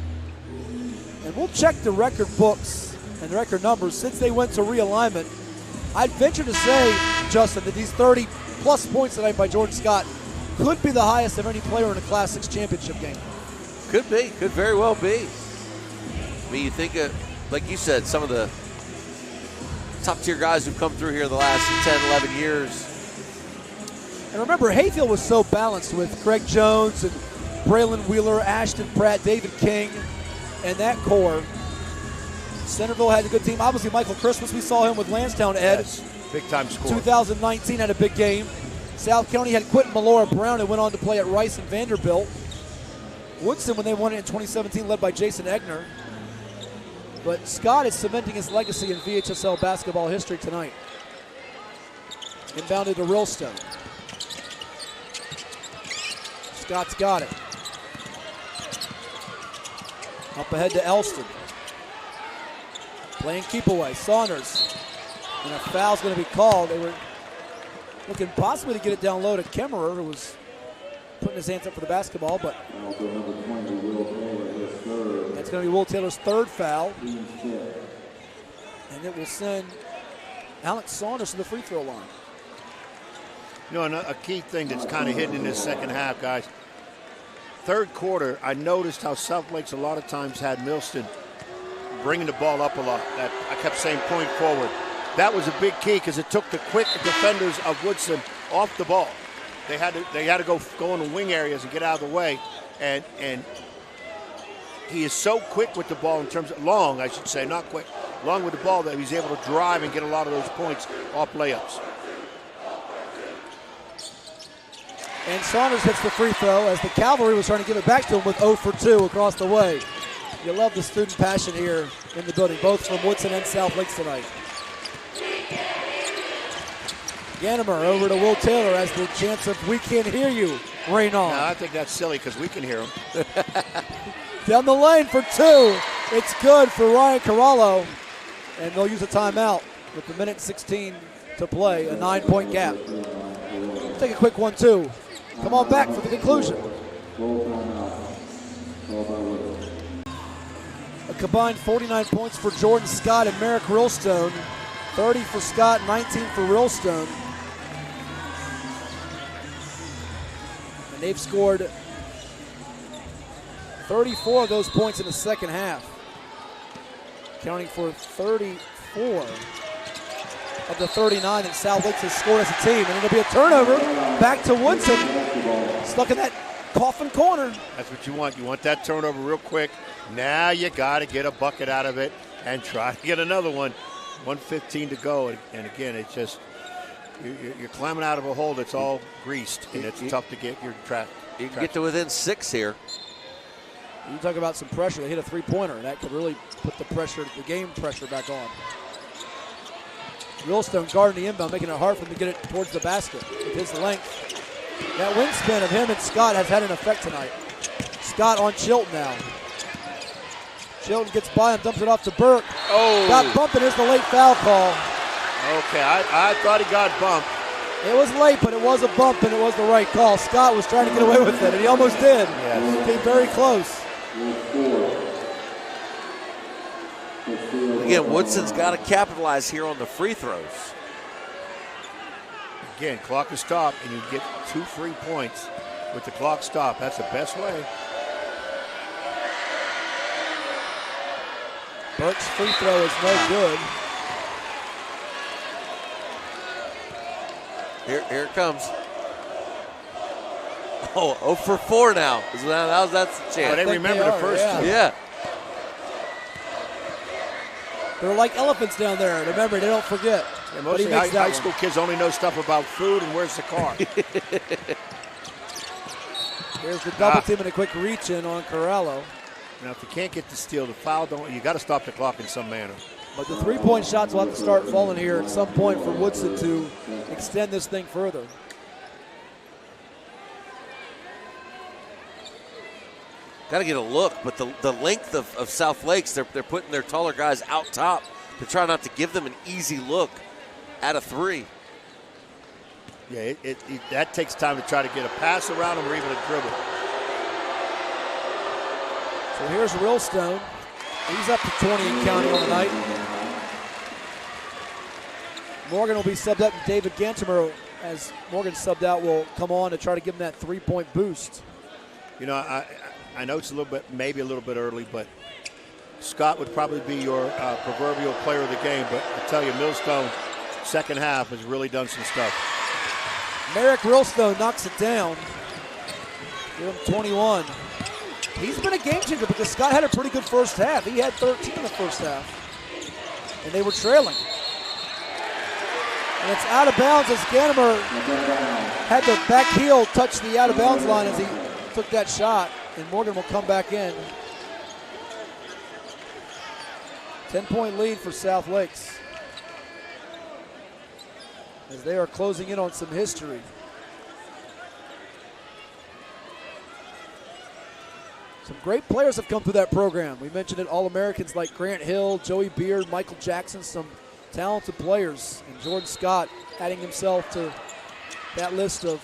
And we'll check the record books and the record numbers since they went to realignment. I'd venture to say, Justin, that these 30-plus points tonight by Jordan Scott could be the highest of any player in a Class 6 championship game. Could be. Could very well be. I mean, you think of, like you said, some of the top-tier guys who've come through here in the last 10, 11 years. And remember, Hayfield was so balanced with Craig Jones and Braylon Wheeler, Ashton Pratt, David King, and that core. Centerville had a good team. Obviously, Michael Christmas, we saw him with Lansdowne, Ed. Yes, big-time scorer. 2019 had a big game. South County had Quentin Melora Brown, who went on to play at Rice and Vanderbilt. Woodson, when they won it in 2017, led by Jason Egner. But Scott is cementing his legacy in VHSL basketball history tonight. Inbounded to Realstone. Scott's got it. Up ahead to Elston. Playing keep away. Saunders. And a foul's going to be called. They were looking possibly to get it down low to Kemmerer, who was putting his hands up for the basketball, but that's going to be Will Taylor's third foul. And it will send Alex Saunders to the free throw line. You know, a key thing that's kind of hidden in this second half, guys. Third quarter, I noticed how South Lakes a lot of times had Millston bringing the ball up a lot. That I kept saying point forward. That was a big key because it took the quick defenders of Woodson off the ball. They had to go in the wing areas and get out of the way, and he is so quick with the ball in terms of long, I should say, not quick, long with the ball that he's able to drive and get a lot of those points off layups. And Saunders hits the free throw as the Cavalry was trying to give it back to him with 0 for 2 across the way. You love the student passion here in the building, both from Woodson and South Lakes tonight. Ganimer over to Will Taylor as the chance of "we can't hear you" rain on. No, I think that's silly because we can hear him. Down the lane for 2. It's good for Ryan Corallo. And they'll use a timeout with the minute 16 to play, a 9-point gap. Take a quick 1-2. Come on back for the conclusion. A combined 49 points for Jordan Scott and Merrick Rillstone. 30 for Scott, 19 for Rillstone. And they've scored 34 of those points in the second half, counting for 34 of the 39 that South Lakes has scored as a team. And it'll be a turnover back to Woodson, stuck in that coffin corner. That's what you want. You want that turnover real quick. Now you got to get a bucket out of it and try to get another one. 1:15 to go, and again, it's just you're climbing out of a hole that's all greased, and it's tough to get your track. You can get to within 6 here. You talk about some pressure. They hit a three-pointer, and that could really put the pressure, the game pressure back on. Rillstone guarding the inbound, making it hard for him to get it towards the basket with his length. That wingspan of him and Scott has had an effect tonight. Scott on Chilton now. Chilton gets by him, dumps it off to Burke. Oh. Got bumped, and here's the late foul call. Okay, I thought he got bumped. It was late, but it was a bump, and it was the right call. Scott was trying to get away with it, and he almost did. Yes. Came very close. Again, Woodson's got to capitalize here on the free throws. Again, clock is stopped, and you get 2 free points with the clock stopped. That's the best way. Burke's free throw is no good. Here it comes. Oh, 0 for 4 now. That's the chance. Oh, they remember the first two. Yeah. They're like elephants down there. Remember, they don't forget. Yeah, most of high school kids only know stuff about food and where's the car. There's the double team and a quick reach in on Corallo. Now, if you can't get the steal, the foul, you got to stop the clock in some manner. But the three-point shots will have to start falling here at some point for Woodson to extend this thing further. Got to get a look, but the length of South Lakes, they're putting their taller guys out top to try not to give them an easy look at a 3. Yeah, that takes time to try to get a pass around them or even a dribble. So here's Rillstone. He's up to 20 and counting on the night. Morgan will be subbed out, and David Gantimer, as Morgan subbed out, will come on to try to give him that three-point boost. You know, I know it's maybe a little bit early, but Scott would probably be your proverbial player of the game. But I tell you, Millstone, second half, has really done some stuff. Merrick Rillstone knocks it down. Give him 21. He's been a game changer because Scott had a pretty good first half. He had 13 in the first half, and they were trailing. And it's out of bounds as Ganimer had the back heel touch the out of bounds line as he took that shot, and Morgan will come back in. 10-point lead for South Lakes as they are closing in on some history. Some great players have come through that program. We mentioned it, All-Americans like Grant Hill, Joey Beard, Michael Jackson, some talented players. And Jordan Scott adding himself to that list of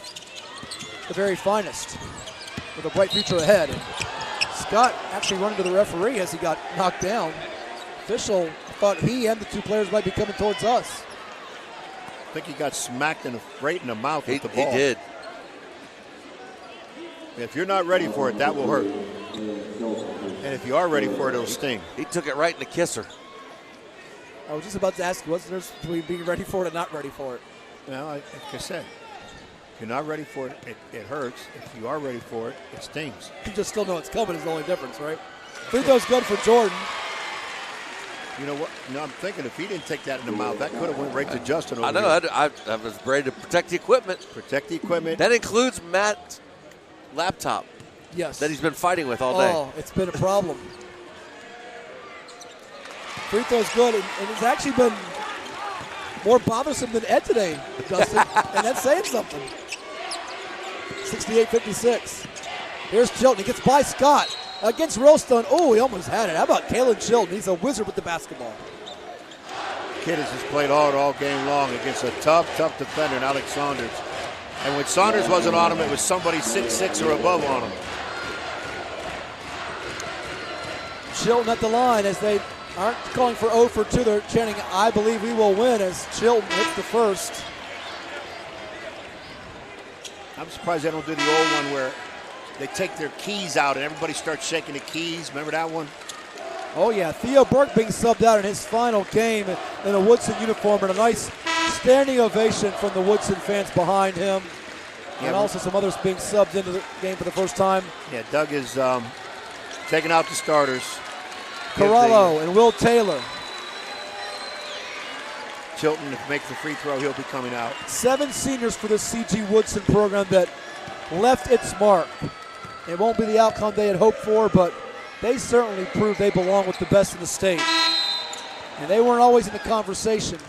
the very finest with a bright future ahead. And Scott actually running to the referee as he got knocked down. Official thought he and the two players might be coming towards us. I think he got smacked right in the mouth with the ball. He did. If you're not ready for it, that will hurt. And if you are ready for it, it'll sting. He took it right in the kisser. I was just about to ask you, what's the difference between being ready for it and not ready for it? Well, like I said, if you're not ready for it, it hurts. If you are ready for it, it stings. You just still know it's coming is the only difference, right? Free throw's good for Jordan. You know what? No, I'm thinking if he didn't take that in the mouth, that could have went right to Justin over I know. I was ready to protect the equipment. Protect the equipment. That includes Matt's laptop. Yes. That he's been fighting with all day. Oh, it's been a problem. Free throw's good, and it's actually been more bothersome than Ed today, Justin, and that's saying something. 68-56. Here's Chilton. He gets by Scott against Rostone. Oh, he almost had it. How about Kalen Chilton? He's a wizard with the basketball. Kid has just played hard all game long against a tough defender, Alex Saunders. And when Saunders wasn't on him, it was somebody 6'6" or above on him. Chilton at the line as they aren't calling for 0 for 2. They're chanting, I believe we will win, as Chilton hits the first. I'm surprised they don't do the old one where they take their keys out and everybody starts shaking the keys. Remember that one? Oh, yeah. Theo Burke being subbed out in his final game in a Woodson uniform, and a nice standing ovation from the Woodson fans behind him. Yeah, and also some others being subbed into the game for the first time. Yeah, Doug is taking out the starters. Corallo and Will Taylor. Chilton, if he makes the free throw, he'll be coming out. 7 seniors for the C.G. Woodson program that left its mark. It won't be the outcome they had hoped for, but they certainly proved they belong with the best in the state. And they weren't always in the conversation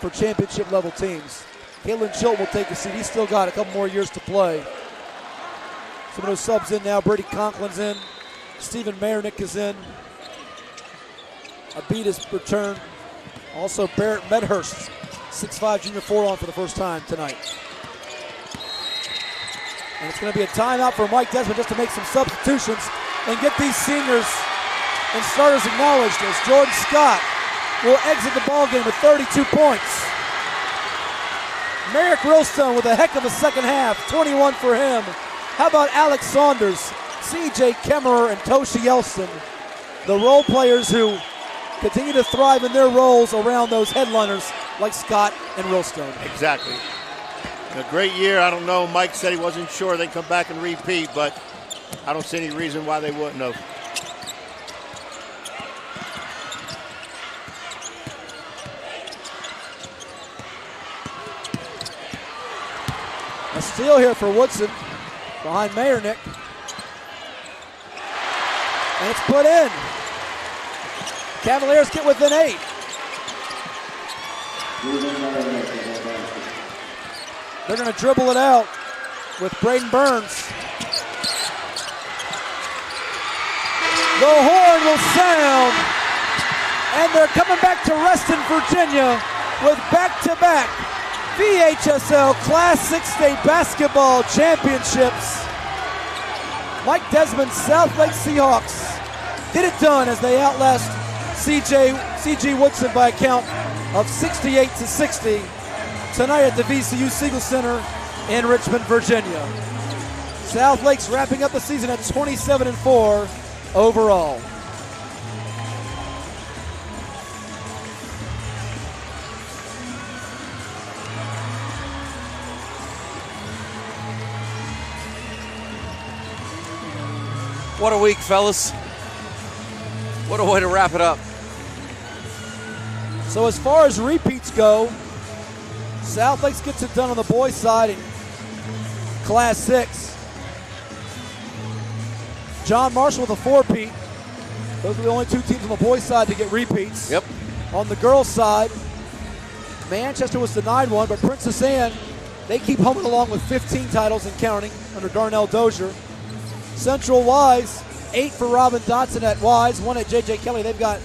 for championship level teams. Kalen Chilton will take a seat. He's still got a couple more years to play. Some of those subs in now. Brady Conklin's in. Stephen Mayernick is in. Abid has returned. Also Barrett Medhurst, 6'5" junior 4 on for the first time tonight. And it's going to be a timeout for Mike Desmond just to make some substitutions and get these seniors and starters acknowledged, as Jordan Scott will exit the ballgame with 32 points. Merrick Rostone with a heck of a second half, 21 for him. How about Alex Saunders, C.J. Kemmerer, and Toshi Yelston, the role players who continue to thrive in their roles around those headliners like Scott and Rostone. Exactly. A great year. I don't know. Mike said he wasn't sure they'd come back and repeat, but I don't see any reason why they wouldn't have. A steal here for Woodson behind Mayernick. And it's put in. Cavaliers get within 8. They're going to dribble it out with Braden Burns. The horn will sound, and they're coming back to Reston, Virginia with back-to-back VHSL Class 6 state basketball championships. Mike Desmond's South Lake Seahawks get it done as they outlast C.G. Woodson by a count of 68-60 tonight at the VCU Siegel Center in Richmond, Virginia. South Lake's wrapping up the season at 27-4 overall. What a week, fellas. What a way to wrap it up. So as far as repeats go, South Lakes gets it done on the boys' side in Class 6. John Marshall with a 4-peat. Those are the only 2 teams on the boys' side to get repeats. Yep. On the girls' side, Manchester was denied one, but Princess Anne, they keep humming along with 15 titles and counting under Darnell Dozier. Central Wise, 8 for Robin Dotson at Wise, 1 at J.J. Kelly. They've got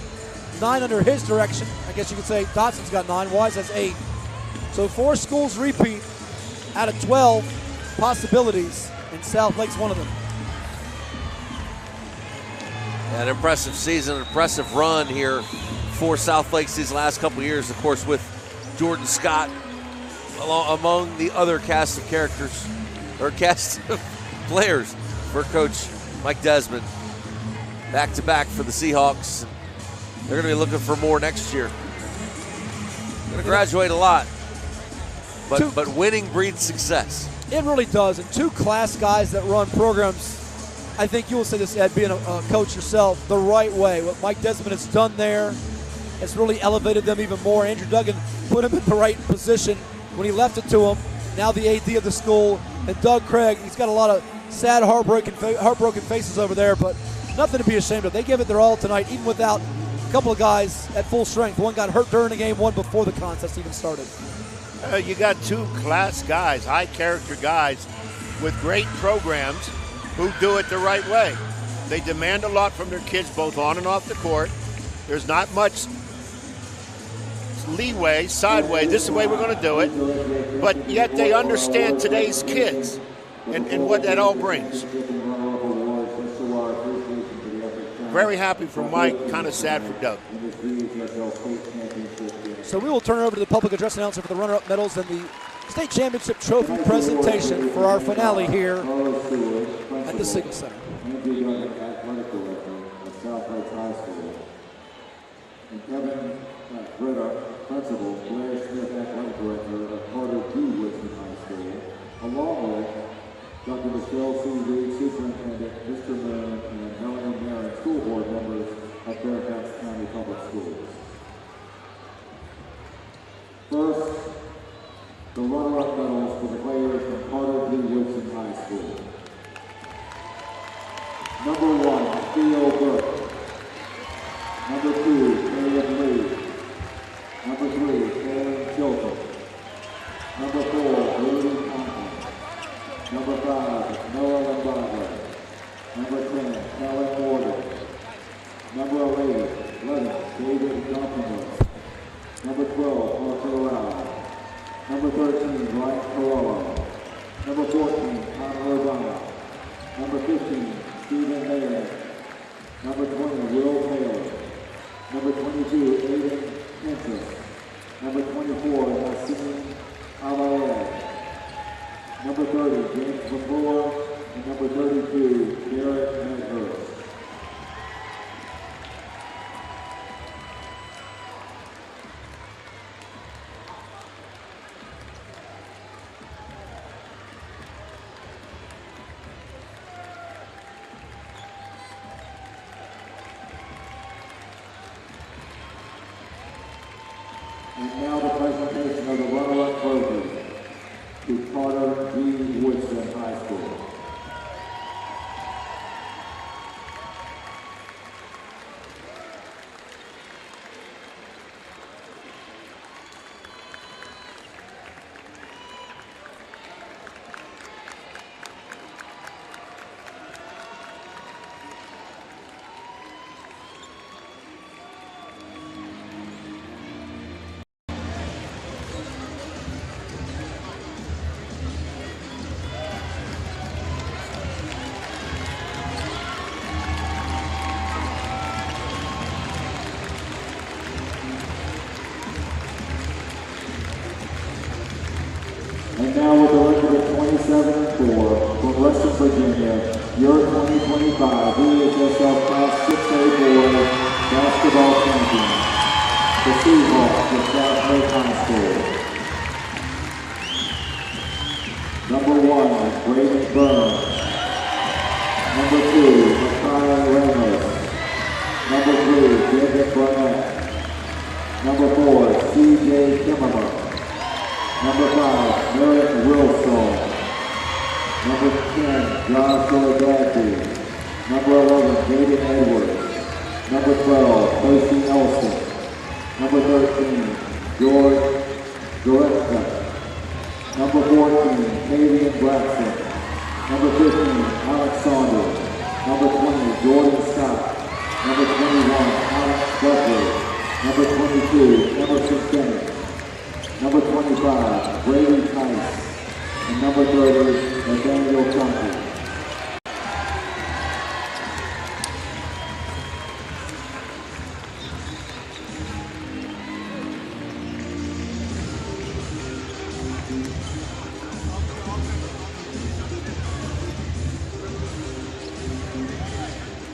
9 under his direction. I guess you could say Dotson's got 9, Wise has 8. So 4 schools repeat out of 12 possibilities, and South Lake's one of them. An impressive season, an impressive run here for South Lakes these last couple of years, of course, with Jordan Scott among the other cast of characters, or cast of players for Coach Mike Desmond. back-to-back for the Seahawks. They're going to be looking for more next year. Going to graduate a lot, but winning breeds success. It really does. And two class guys that run programs, I think you will say this, Ed, being a coach yourself, the right way. What Mike Desmond has done there has really elevated them even more. Andrew Duggan put him in the right position when he left it to him. Now the AD of the school. And Doug Craig, he's got a lot of sad, heartbroken faces over there, but nothing to be ashamed of. They give it their all tonight, even without a couple of guys at full strength. One got hurt during the game, one before the contest even started. You got two class guys, high character guys with great programs who do it the right way. They demand a lot from their kids both on and off the court. There's not much leeway, sideways, this is the way we're going to do it, but yet they understand today's kids and what that all brings. Very happy for Mike, kind of sad for Doug. So we will turn it over to the public address announcer for the runner-up medals and the state championship trophy presentation for our finale here at the Siegel Center. Principal, Blair Smith, Athletic Director of Carter D. Woodson High School, along with Dr. Michelle C. Reed, Superintendent, Mr. Moon, and Melanie Marin, school board members of Fairfax County Public Schools. First, the runner-up medals for the players from Carter D. Woodson High School. Number 1, Theo Burke. Number 2, Caleb Lee. Number 3, Aaron Chilton. Number 4, Brady Conklin. Number 5, Noah Lombardo. Number 10, Helen Morgan. Number 11, David Duncanworth. Number 12, Parker Rao. Number 13, Brian Carollo. Number 14, Connor O'Donnell. Number 15, Stephen Mayer. Number 20, Will Taylor. Number 22, Aiden Henson. Number 24, Nassim Alvarez. Number 30, James McClure. And number 32, Garrett Medhurst. And now the presentation of the runner-up trophy to Carter D. Woodson High School. And now with a record of 27-4 from Western Virginia, your 2025 VHSL Class 6A boys basketball champions, the Seahawks of South Lake High School. Number 1, Brayden Burns. Number 2, Messiah Ramos. Number 3, David Burnett. Number 4, C.J. Kimmerman. Number 5, Merrick Wilson. Number 10, Joshua Gadby. Number 11, David Edwards. Number 12, Casey Nelson. Number 13, George Goretzka. Number 14, Kavian Braxton. Number 15, Alex Saunders. Number 20, Jordan Scott. Number 21, Alex Buckley. Number 22, Emerson Bennett. Number 25, Brady Tice. And number 30, Nathaniel Chunky.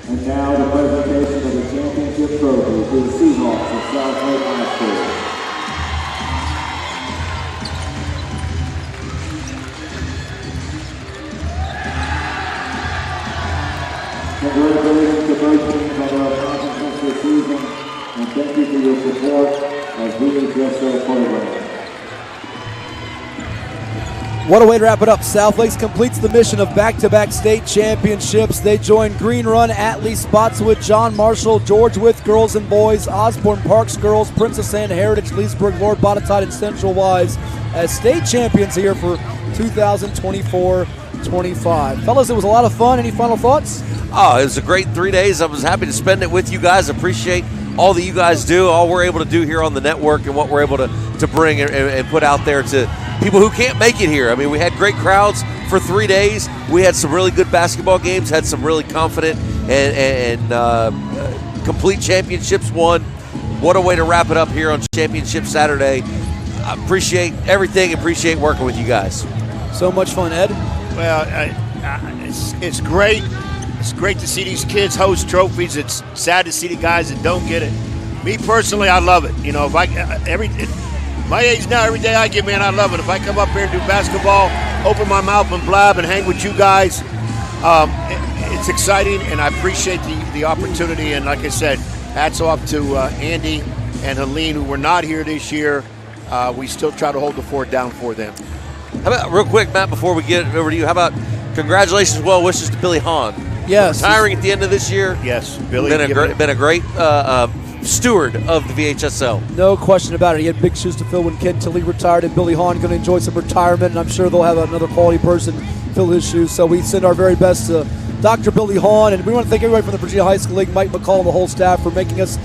And now the president championship trophy to the Seahawks of South Lake High School. Congratulations to both teams on their accomplishments this season, and thank you for your support of VHSL program. What a way to wrap it up. South Lakes completes the mission of back-to-back state championships. They join Green Run, Atlee, Spotswood, John Marshall, George Wythe girls and boys, Osborne Parks girls, Princess Anne, Heritage, Leesburg, Lord Botetourt, and Central Wise as state champions here for 2024-25. Fellas, it was a lot of fun. Any final thoughts? Oh, it was a great 3 days. I was happy to spend it with you guys. Appreciate all that you guys do, all we're able to do here on the network, and what we're able to bring and put out there to people who can't make it here. I mean, we had great crowds for 3 days. We had some really good basketball games, had some really confident and complete championships won. What a way to wrap it up here on Championship Saturday. I appreciate everything, appreciate working with you guys. So much fun, Ed. Well, it's great. It's great to see these kids host trophies. It's sad to see the guys that don't get it. Me personally, I love it. You know, if my age now, every day I get, man, I love it. If I come up here and do basketball, open my mouth and blab and hang with you guys, it's exciting, and I appreciate the opportunity. And like I said, hats off to Andy and Helene, who were not here this year. We still try to hold the fort down for them. How about, real quick, Matt, before we get over to you, how about congratulations, well wishes to Billy Hahn. Yes. Retiring at the end of this year. Yes, Billy. Been a great steward of the VHSL. No question about it. He had big shoes to fill when Ken Tilley retired, and Billy Hahn going to enjoy some retirement, and I'm sure they'll have another quality person fill his shoes. So we send our very best to Dr. Billy Hahn, and we want to thank everybody from the Virginia High School League, Mike McCall, and the whole staff for making us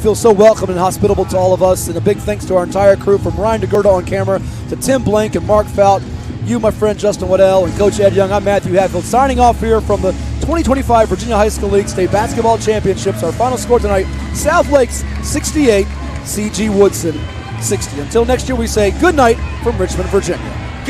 feel so welcome and hospitable to all of us. And a big thanks to our entire crew, from Ryan DeGurda on camera to Tim Blank and Mark Fout, you, my friend Justin Waddell, and Coach Ed Young. I'm Matthew Hatfield, signing off here from the 2025 Virginia High School League State Basketball Championships. Our final score tonight, South Lakes 68, CG Woodson 60. Until next year, we say good night from Richmond, Virginia.